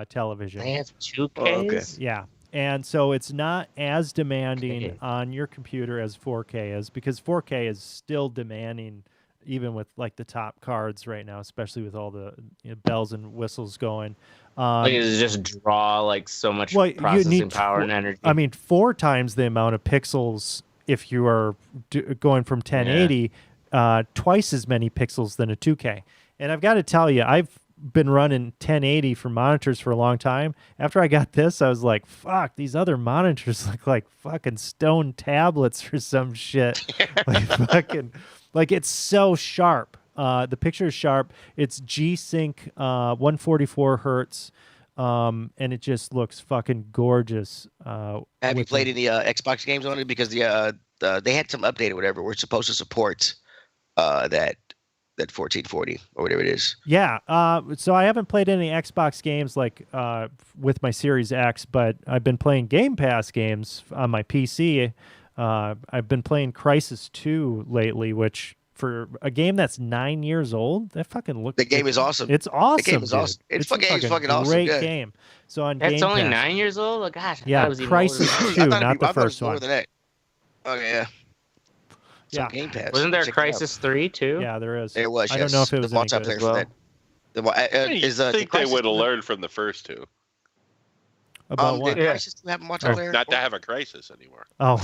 television. they have 2Ks. Oh, okay. Yeah. And so it's not as demanding Okay. on your computer as 4K is, because 4K is still demanding even with like the top cards right now, especially with all the bells and whistles going. Like it just draw like so much Well, you processing need power and energy. I mean, 4 times the amount of pixels if you are going from 1080, twice as many pixels than a 2K. And I've got to tell you, I've been running 1080 for monitors for a long time. After I got this, I was like, fuck, these other monitors look like fucking stone tablets or some shit. Like it's so sharp. The picture is sharp. It's G-Sync 144 hertz. And it just looks fucking gorgeous. Have you with played any Xbox games on it? Because they had some update or whatever. We're supposed to support that 1440 or whatever it is. Yeah. So I haven't played any Xbox games like with my Series X, but I've been playing Game Pass games on my PC. I've been playing Crysis 2 lately, which for a game that's 9 years old, that fucking looks. The game is awesome. It's awesome. The game is dude. awesome. It's a fucking awesome. Great Yeah. game. So on That's Game only Pass. 9 years old. Oh, gosh, I thought Yeah, it was even older than Crisis that. 2, I not thought the it was first more one. than that. Okay, yeah. It's on Yeah. Game Pass. Wasn't there Check it out. Crisis 3 too? Yeah, there is. There was. I don't know if it was the any good multiplayer as for well. that. I think they would have learned. learned from the first two. About what? Did Crisis 2 have a multiplayer? Not to have a crisis anymore. Oh.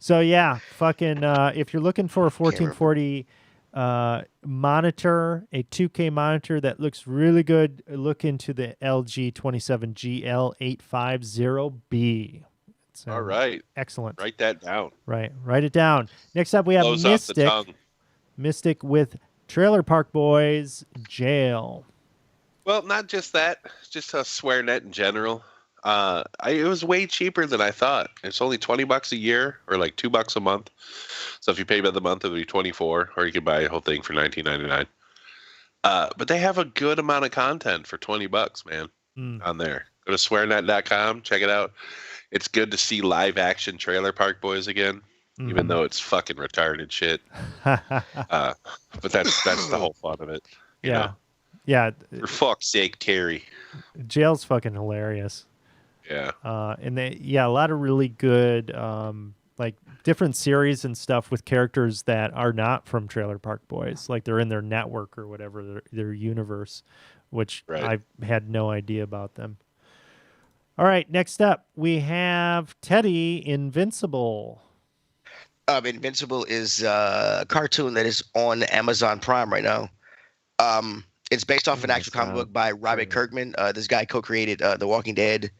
So yeah, fucking if you're looking for a 1440 monitor, a 2K monitor that looks really good, look into the LG 27GL850B. It's, All right. Excellent. Write that down. Right. Write it down. Next up we have Blows off the Mystic. tongue. Mystic with Trailer Park Boys Jail. Well, not just that. Just a swear net in general. It was way cheaper than I thought. It's only $20 a year, or like $2 a month. So if you pay by the month, it'll be $24, or you can buy a whole thing for $19.99. But they have a good amount of content for $20, man, on there. Go to swearnet.com, check it out. It's good to see live action Trailer Park Boys again, even though it's fucking retarded shit. But that's the whole fun of it. You know? Yeah. For fuck's sake, Terry. Jail's fucking hilarious. Yeah. And a lot of really good, like different series and stuff with characters that are not from Trailer Park Boys, like they're in their network or whatever, their universe, which I've had no idea about them. All right, next up we have Teddy Invincible. Invincible is a cartoon that is on Amazon Prime right now. It's based off an actual comic book by Robert Kirkman. This guy co-created The Walking Dead.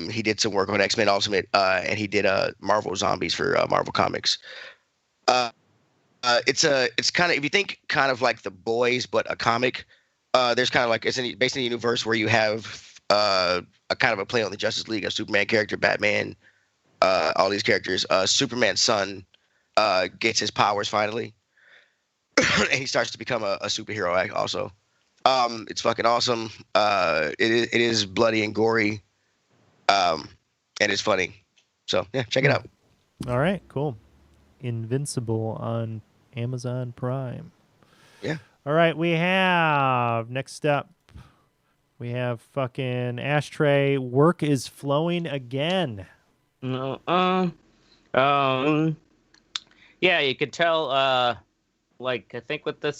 He did some work on X-Men Ultimate, and he did Marvel Zombies for Marvel Comics. It's kind of, if you think kind of like The Boys, but a comic. There's kind of like, it's based in a universe where you have a kind of a play on the Justice League, a Superman character, Batman, all these characters. Superman's son gets his powers finally, and he starts to become a superhero also. It's fucking awesome. It is bloody and gory. And it's funny. So yeah, check it out. All right, cool. Invincible on Amazon Prime. Yeah. All right, we have next up. We have fucking Ashtray. Work is flowing again. No. Yeah, you could tell. Like I think with the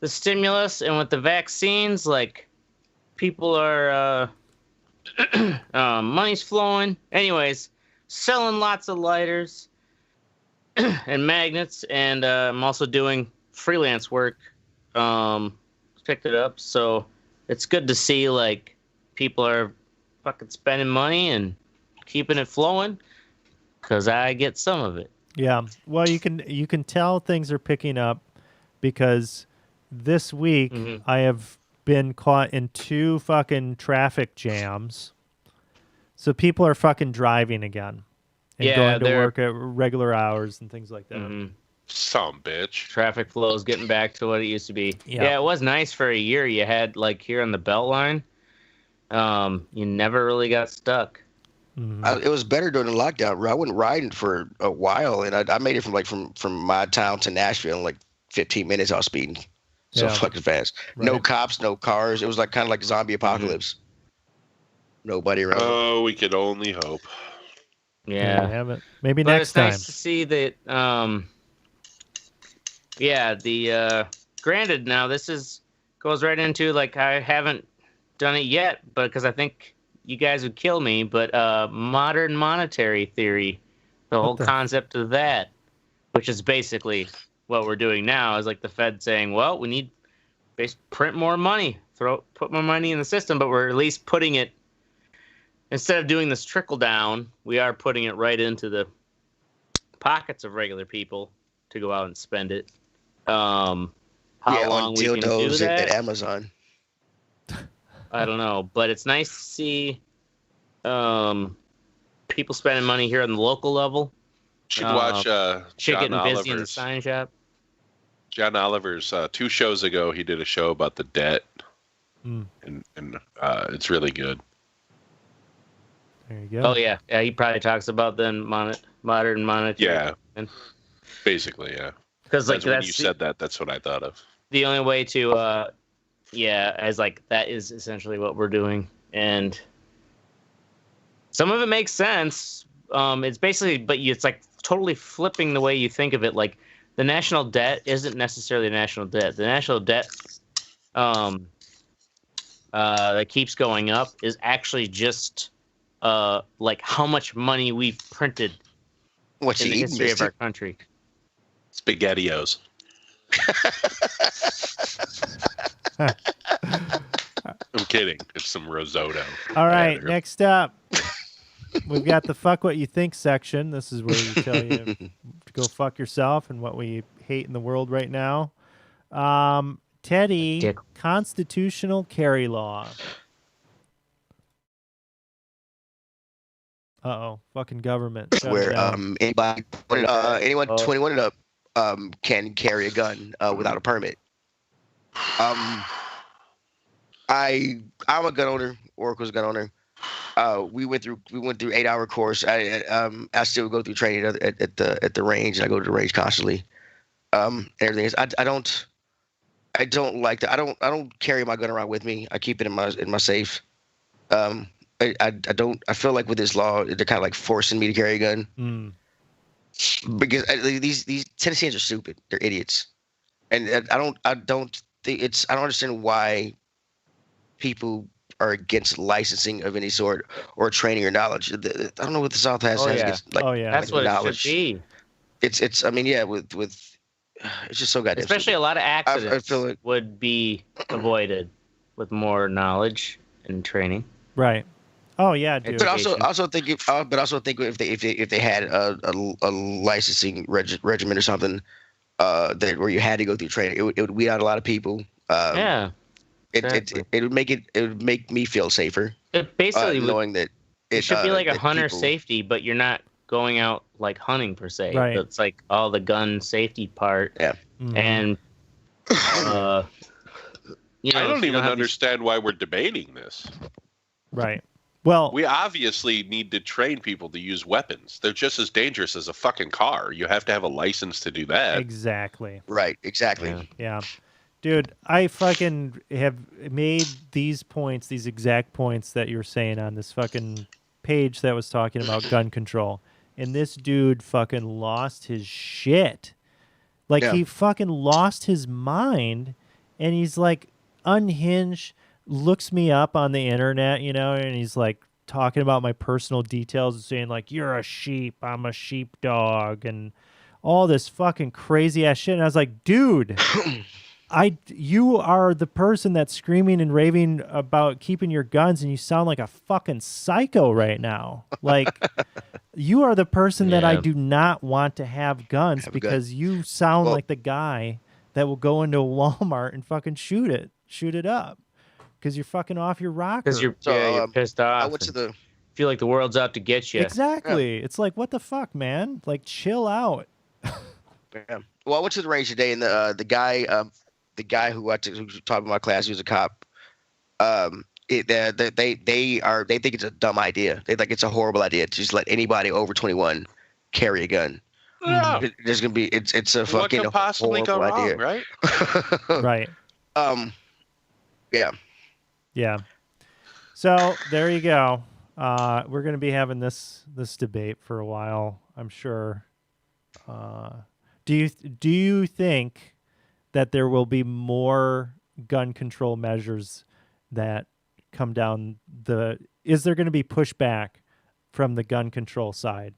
stimulus and with the vaccines, like people are. Money's flowing. Anyways, selling lots of lighters and magnets, and I'm also doing freelance work. Picked it up, so it's good to see like people are fucking spending money and keeping it flowing, because I get some of it. Yeah, well, you can tell things are picking up because this week I have been caught in 2 fucking traffic jams. So people are fucking driving again and going to work at regular hours and things like that. Some bitch. Traffic flow is getting back to what it used to be. Yeah, it was nice for a year. You had like here on the Beltline, you never really got stuck. It was better during the lockdown. I went riding for a while, and I made it from my town to Nashville in like 15 minutes. I was speeding so fucking fast. Right. No cops, no cars. It was like kind of like zombie apocalypse. Nobody around. Oh, we could only hope. Yeah, I haven't. Maybe but next time. It's nice to see that. Granted, now this goes right into like I haven't done it yet, but because I think you guys would kill me. But modern monetary theory, the whole concept of that, which is basically what we're doing now, is like the Fed saying, well, we need print more money, put more money in the system, but we're at least putting it, instead of doing this trickle down, we are putting it right into the pockets of regular people to go out and spend it. How long we can do that at Amazon. I don't know, but it's nice to see people spending money here on the local level. Should watch Chicken John busy in the Oliver's sign shop. John Oliver's 2 shows ago. He did a show about the debt, and it's really good. There you go. Oh yeah, he probably talks about then modern monetary. Yeah. Basically, yeah. Because like When you said that, that's what I thought of. the only way to as like that is essentially what we're doing, and some of it makes sense. It's basically, but it's like totally flipping the way you think of it. Like the national debt isn't necessarily national debt. The national debt that keeps going up is actually just like how much money we've printed What in you the eating, history of mister? our country. SpaghettiOs. I'm kidding. It's some risotto. All right, Either. next up, we've got the fuck what you think section. This is where we tell you to go fuck yourself and what we hate in the world right now. Teddy, Dick. constitutional carry law. Uh-oh, fucking government. Shut it Where down. anyone Oh. 21 and up can carry a gun without a permit. I'm a gun owner. Oracle's a gun owner. We went through 8-hour course. I still go through training at the range, and I go to the range constantly. Everything is. I don't like that. I don't carry my gun around with me. I keep it in my safe. I don't. I feel like with this law, they're kind of like forcing me to carry a gun because these Tennesseans are stupid. They're idiots, and I don't think it's. I don't understand why people are against licensing of any sort or training or knowledge. I don't know what the South has against Oh, yeah. That's what knowledge. it should be. It's. I mean, yeah. With it's just so goddamn. Especially a lot of accidents I feel like would be avoided with more knowledge and training. Right. Oh yeah, dude. But also think if they had a licensing regimen or something that where you had to go through training, it would weed out a lot of people. Yeah. Exactly. It would make me feel safer. It basically knowing that it should be like a that hunter people- safety, but you're not going out like hunting per se. Right. It's like all the gun safety part. Yeah. And you know, I if don't you even have these- understand why we're debating this. Right. Well, We obviously need to train people to use weapons. They're just as dangerous as a fucking car. You have to have a license to do that. exactly. Right. Exactly. Yeah. Yeah. Dude, I fucking have made these points, these exact points that you were saying on this fucking page that was talking about gun control. And this dude fucking lost his shit. Like, Yeah. he fucking lost his mind, and he's like unhinged, looks me up on the internet, you know, and he's like talking about my personal details and saying like, you're a sheep, I'm a sheepdog, and all this fucking crazy ass shit. And I was like, dude, you are the person that's screaming and raving about keeping your guns, and you sound like a fucking psycho right now. Like, you are the person that I Yeah. do not want to have guns Have a gun. because you sound Well- like the guy that will go into a Walmart and fucking shoot it up because you're fucking off your rocker. Because you're, So, you're pissed off. I went to and the feel like the world's out to get you. Exactly. It's like, what the fuck, man? Like, chill out. yeah. Well, I went to the range today, and the guy who taught me my class, he was a cop. They think it's a dumb idea. They think it's a horrible idea to just let anybody over 21 carry a gun. Yeah. There's gonna be it's a What fucking could possibly go horrible wrong, idea. right? Right. Yeah. Yeah. So there you go. We're going to be having this debate for a while, I'm sure. Do you think that there will be more gun control measures that come down is there going to be pushback from the gun control side?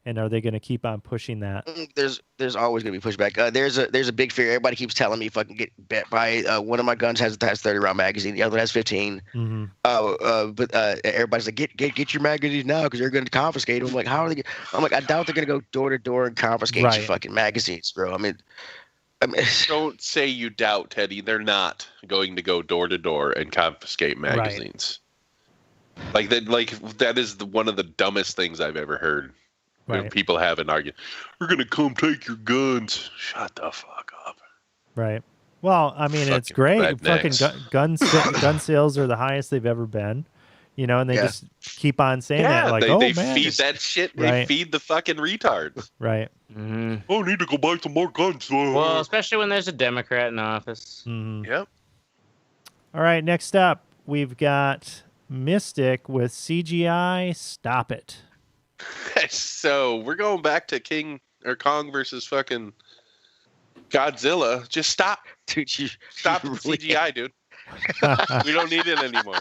And are they going to keep on pushing that? There's always gonna be pushback. There's a big fear. Everybody keeps telling me if I can get bet by one of my guns has 30 round magazine, the other one has 15. Mm-hmm. But everybody's like, get your magazines now because they're gonna confiscate them. I'm like, how are they? I'm like, I doubt they're gonna go door to door and confiscate Right. your fucking magazines, bro. I mean, Don't say you doubt, Teddy. They're not going to go door to door and confiscate magazines. Like that is one of the dumbest things I've ever heard. Where Right. people have an argument. We're gonna come take your guns. Shut the fuck up. Right. Well, I mean, it's Fucking great. rednecks. Fucking gun sales are the highest they've ever been. and they Yeah. just keep on saying Yeah, that, like, they, oh they man, feed that shit. They Right. feed the fucking retards. right. hmm Oh, I need to go buy some more guns. Well, especially when there's a Democrat in office. Mhm. Yep. All right, next up, we've got Mystic with CGI. Stop it. So we're going back to Kong versus fucking Godzilla. Just stop. Dude, you Stop you the really- CGI, dude. We don't need it anymore.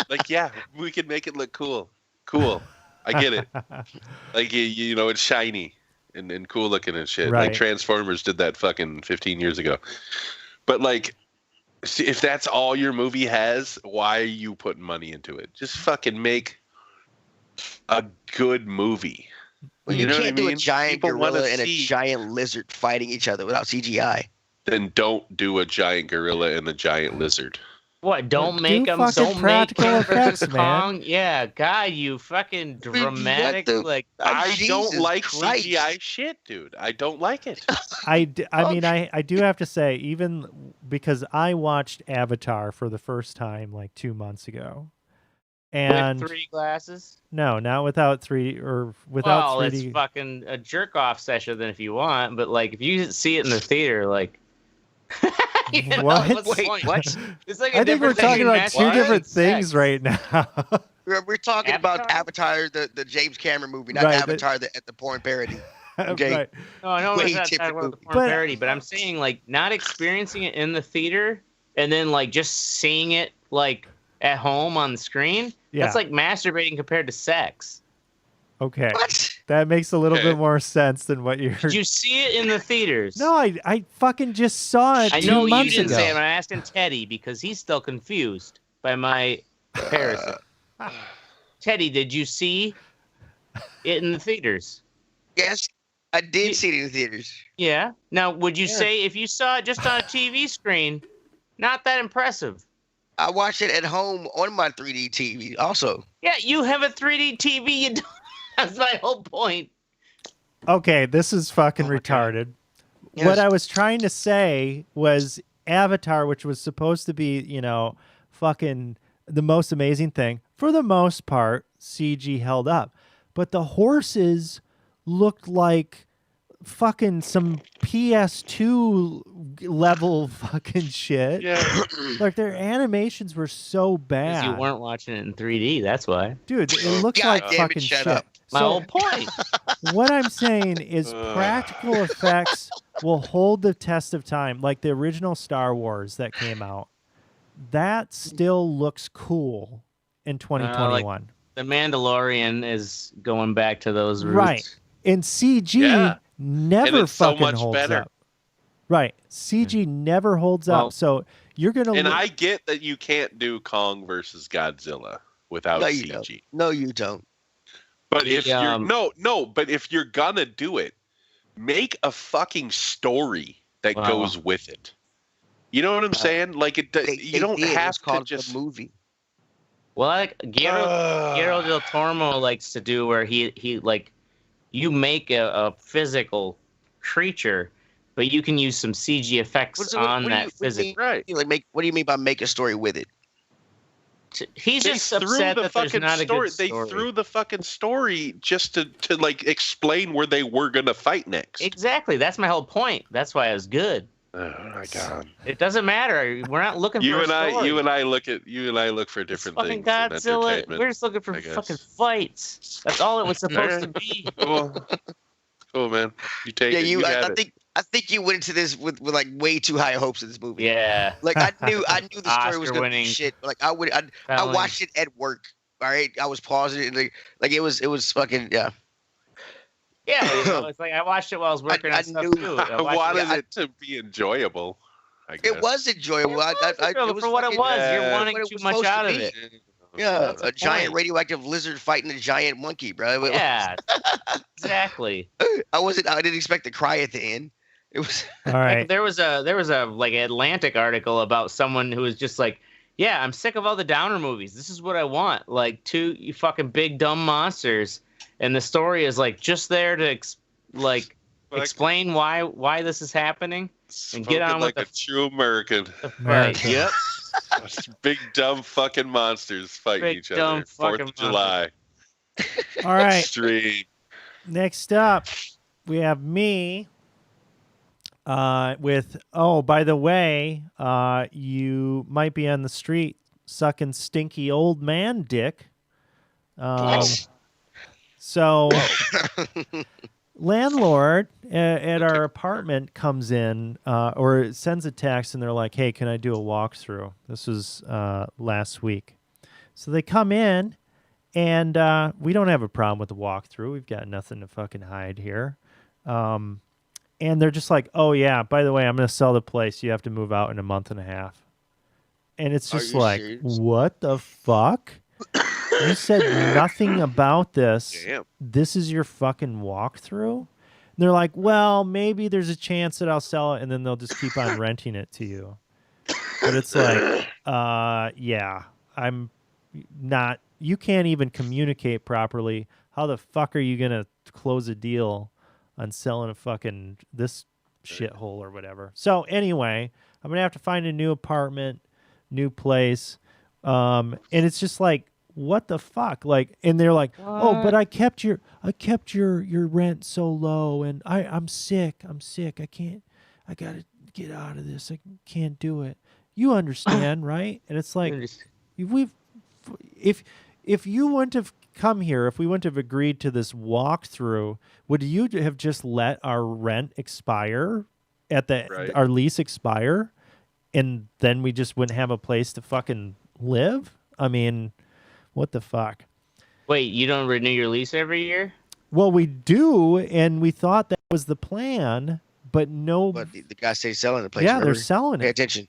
Like, yeah, we can make it look cool. Cool. I get it. Like, it's shiny and cool looking and shit. Right. Like Transformers did that fucking 15 years ago. But like, see, if that's all your movie has, why are you putting money into it? Just fucking make a good movie. Well, You you know what I can't do a mean? giant People wanna gorilla and a see- giant lizard fighting each other without CGI. Then don't do a giant gorilla and a giant lizard. What? Don't Do make them. fucking Don't make practical King effects, versus man. Kong. Yeah, God, you fucking what dramatic. the- Like, I Jesus don't like Christ. CGI shit, dude. I don't like it. I mean, I do have to say, even because I watched Avatar for the first time like 2 months ago. And with 3 glasses. no, not without 3 or without Well, 3D. it's fucking a jerk off session then if you want, but like if you see it in the theater, like What? what's the Wait, point? what? It's like a I think we're difference between talking about matching two and different sex. things right now. We're talking about Avatar? Avatar, the James Cameron movie, not Right, Avatar, the porn parody. Okay. Right. No, I know Way it's not different talking about the movie. porn But- parody, but I'm saying like not experiencing it in the theater and then like just seeing it like at home on the screen. Yeah. That's like masturbating compared to sex. Okay. What? That makes a little Okay. bit more sense than what you're. Did you see it in the theaters? No, I fucking just saw it I 2 know you months didn't ago. say it. I'm asking Teddy because he's still confused by my comparison. Teddy, did you see it in the theaters? Yes, I did see it in the theaters. Yeah. Now, would you Yeah. say if you saw it just on a TV screen, not that impressive? I watched it at home on my 3D TV also. Yeah, you have a 3D TV. You don't. That's my whole point. Okay, this is fucking Oh my God. retarded. Yes. What I was trying to say was Avatar, which was supposed to be, fucking the most amazing thing. For the most part, CG held up. But the horses looked like fucking some PS2 level fucking shit. Yeah. Like their animations were so Because bad. you weren't watching it in 3D. That's why. Dude, it looked God like damn it, fucking shut shit. up. My So- whole point. what I'm saying is practical effects will hold the test of time. Like the original Star Wars that came out, that still looks cool in 2021. The Mandalorian is going back to those roots. Right. And CG Yeah. never And it's so fucking much holds better. up. Right. CG never holds Well- up. So you're going to And I get that you can't do Kong versus Godzilla without No, you CG. don't. No, you don't. But if The, you're but if you're gonna do it, make a fucking story that Wow. goes with it. You know what I'm saying? Like you don't did. It have was to called just. a movie. Well, like Guillermo del Toro likes to do, where he like you make a physical creature, but you can use some CG effects on that physical. Right. What do you mean by make a story with it? He's They just threw upset the that there's fucking not a story. good They story. threw the fucking story just to like explain where they were gonna fight next. Exactly. That's my whole point. That's why it was good. Oh my god. It doesn't matter. We're not looking for a story. You and I look for It's different fucking things. in Godzilla. entertainment. We're just looking for I guess. fucking fights. That's all it was supposed to be. Cool, man. You take Yeah, it. you. had I it. think you went into this with like way too high hopes of this movie. Yeah. Like I knew the story was gonna be Oscar-winning shit. Like I Felony. watched it at work. All right, I was pausing it. And like it was fucking yeah. Yeah, it's like I watched it while I was working I on stuff knew- too. I I watched wanted it- it to be enjoyable. I guess. It was enjoyable. It was enjoyable for what it fucking- was. You're Yeah. wanting what it too was much supposed to out of be. it. Yeah, That's the a giant point. radioactive lizard fighting a giant monkey, bro. Yeah, exactly. I didn't expect to cry at the end. It was. All Like, right. there was a like Atlantic article about someone who was just like, yeah, I'm sick of all the downer movies. This is what I want. Like two you fucking big dumb monsters, and the story is like just there to Like, explain why this is happening. and get spoken on with like the- a true American. Right. American. Yep. Big dumb fucking monsters fighting Big each dumb other. 4th fucking of July. All right. Extreme. Next up, we have me. With by the way, you might be on the street sucking stinky old man dick. So landlord at our apartment comes in or sends a text and they're like, hey, can I do a walkthrough? This was last week. So they come in and we don't have a problem with the walkthrough. We've got nothing to fucking hide here. And they're just like, oh, yeah, by the way, I'm going to sell the place. You have to move out in a month and a half. And it's just like, serious? what the fuck? You said nothing about this. Damn. This is your fucking walkthrough? And they're like, well, maybe there's a chance that I'll sell it, and then they'll just keep on renting it to you. But it's like, yeah, I'm not. You can't even communicate properly. How the fuck are you going to close a deal on selling a fucking this shithole or whatever? So anyway, I'm going to have to find a new apartment, new place. And it's just like, what the fuck? Like, and they're like, oh, but I kept your rent so low, and I'm sick. I gotta get out of this. I can't do it. You understand, right? And it's like, if you wouldn't have come here, if we wouldn't have agreed to this walkthrough, would you have just let our rent expire our lease expire, and then we just wouldn't have a place to fucking live? I mean, what the fuck? Wait, you don't renew your lease every year? Well, we do, and we thought that was the plan, but no. But the guy says selling the place. Yeah, remember? they're selling Pay it. attention.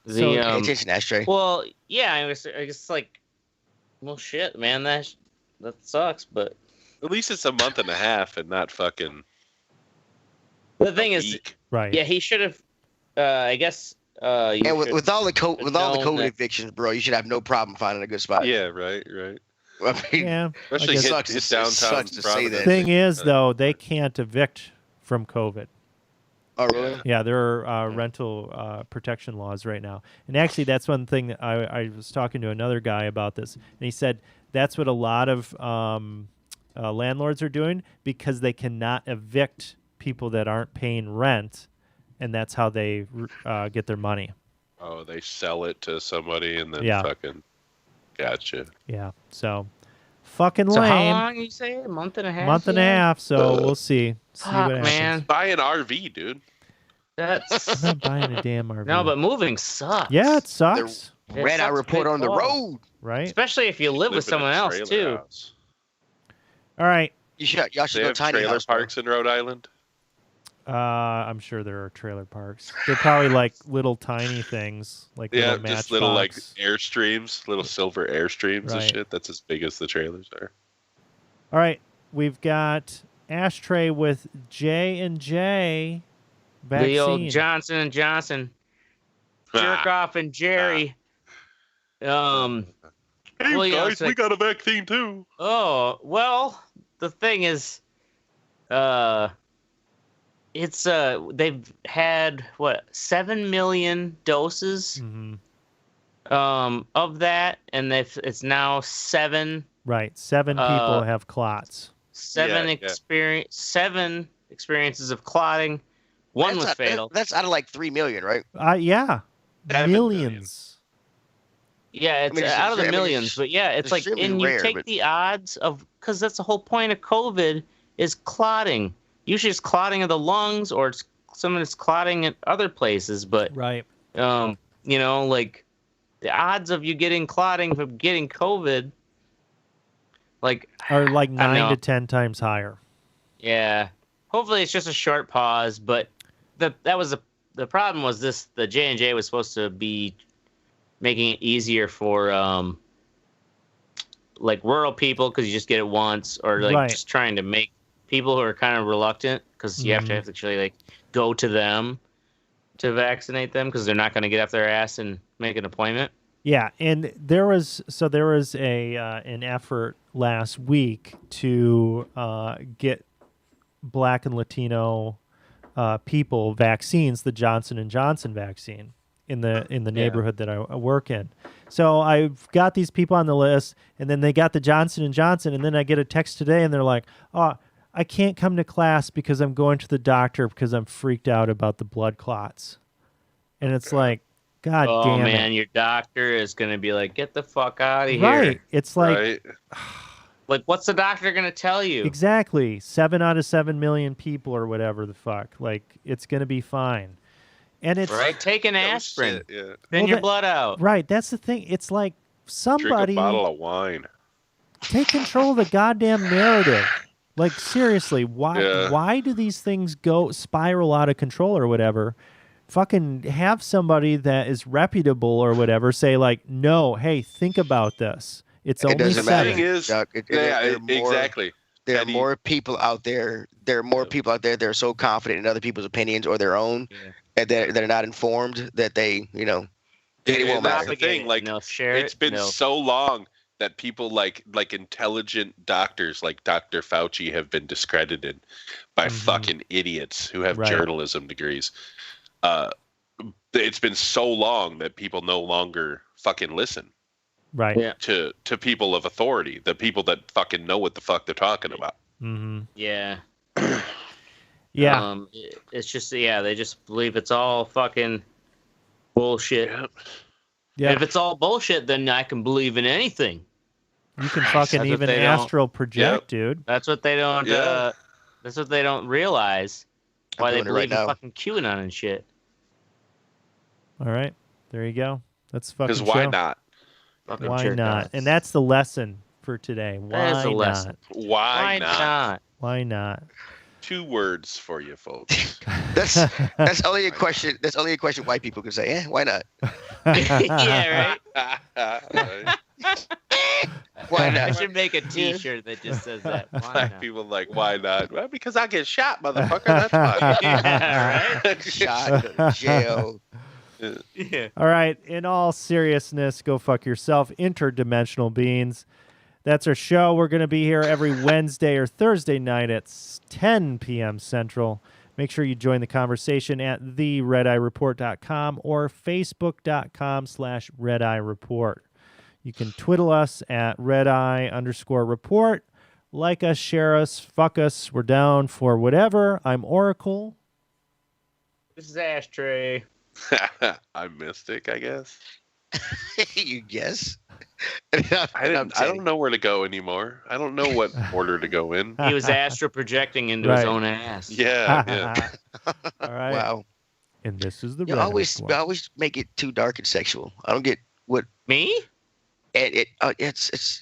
The, Pay attention, Ashtray. Well, yeah, I guess like, well, shit, man, that sucks, but At least it's a month and a half and not fucking. the thing is, week. Right. yeah, he should have, I guess. And with all the COVID that- evictions, bro, you should have no problem finding a good spot. Yeah, right. I mean, Yeah. Especially guess- hit It downtown. sucks to say Providence. that. Thing is, though, they can't evict from COVID. Oh, really? Yeah, there are rental protection laws right now. And actually, that's one thing that I was talking to another guy about this, and he said that's what a lot of landlords are doing because they cannot evict people that aren't paying rent, and that's how they get their money. Oh, they sell it to somebody and then Yeah. fucking. Gotcha. Yeah, so fucking So lame. how long you say? A month and a half? Month and a yeah? half, so we'll see. See Fuck, what happens. man. Buy an RV, dude. That's I'm not buying a damn RV. no, but moving sucks. yeah, it sucks, It Red Eye sucks report big on the balls. road. right? Especially if you live with Live in a someone else trailer too. house. All right. Y'all should They go have tiny trailer house. bro. parks in Rhode Island. I'm sure there are trailer parks. They're probably like little tiny things, like Yeah, little just little like Matchbox. airstreams, little silver airstreams and Right. shit. That's as big as the trailers are. All right, we've got Ashtray with J&J vaccine. The old Johnson and Johnson, jerk off and Jerry. Hey Well, you know, it's like- got a vaccine too. Oh, well, the thing is, it's they've had what 7 million doses Mhm. of that, and it's now seven Right, 7 people have clots. Yeah. seven experiences of clotting. One was fatal. That's out of like 3 million, right? Yeah, 7 millions. Yeah, it's mean, it's out of the extre- I mean, millions, it's but yeah, it's like, extremely and you rare, take but- the odds of, because that's the whole point of COVID is clotting. Usually it's clotting of the lungs, or it's someone that's clotting at other places, but Right. you know, like the odds of you getting clotting from getting COVID, like, Are like I 9 know. to 10 times higher. yeah. Hopefully it's just a short pause, but the problem was this: the J&J was supposed to be making it easier for like rural people because you just get it once, or like Right. just trying to make people who are kind of reluctant because you have to actually like go to them to vaccinate them because they're not going to get off their ass and make an appointment. Yeah, and there was a an effort last week to get Black and Latino people vaccines, the Johnson and Johnson vaccine, in the neighborhood that I work in. So I've got these people on the list, and then they got the Johnson & Johnson, and then I get a text today, and they're like, oh, I can't come to class because I'm going to the doctor because I'm freaked out about the blood clots. And it's like, God damn it. Oh, man, your doctor is going to be like, get the fuck out of here. Right. It's like, Right. Like, what's the doctor going to tell you? exactly. 7 out of 7 million people or whatever the fuck. Like, it's going to be fine. And it's Right? Take an Oh, aspirin. shit, yeah. Thin Well, your that- blood out. right. That's the thing. It's like Drink somebody a bottle of wine. take control of the goddamn narrative. Like, seriously, Yeah. why do these things go spiral out of control or whatever? Fucking have somebody that is reputable or whatever say, like, no, hey, think about this. It's It only doesn't The matter. thing is, Chuck. yeah, There are more- exactly. There are And more people out there. There are more people out there that are so confident in other people's opinions or their own, Yeah. and they're not informed that they, it won't And that's matter. the thing. Like, they'll share it's been so long that people like intelligent doctors like Dr. Fauci have been discredited by fucking idiots who have Right. journalism degrees. It's been so long that people no longer fucking listen Right. Yeah. to people of authority, the people that fucking know what the fuck they're talking about. Mm-hmm. Yeah. Yeah. It's just, they just believe it's all fucking bullshit. Yeah. Yeah. If it's all bullshit, then I can believe in anything. You can fucking That's what even they don't- astral project, dude. That's what they don't. Yeah. That's what they don't realize. I'm Why they doing it right believe in now. fucking QAnon and shit. All right. There you go. That's fucking Because why show. not? Fucking Why jerk not? offs. And that's the lesson for today. That is Why the lesson. not? Why not? Why not? 2 words for you folks. That's only a question. That's only a question white people can say. Why not? Yeah, right. Why I not? should make a T-shirt that just says that. Why Black not? people like, why not? Well, because I get shot, motherfucker. That's why. Yeah, right. Shot, go to jail. Yeah. All right. In all seriousness, go fuck yourself, interdimensional beings. That's our show. We're going to be here every Wednesday or Thursday night at 10 p.m. Central. Make sure you join the conversation at theredeyereport.com or facebook.com/redeyereport. You can twiddle us at redeye_report. Like us, share us, fuck us. We're down for whatever. I'm Oracle. This is Ashtray. I'm Mystic, I guess. You guess? I don't know where to go anymore. I don't know what order to go in. He was astral projecting into his Right. own ass. Yeah. All right. Wow. And this is the You Red always make it too dark and sexual. I don't get what Me? it's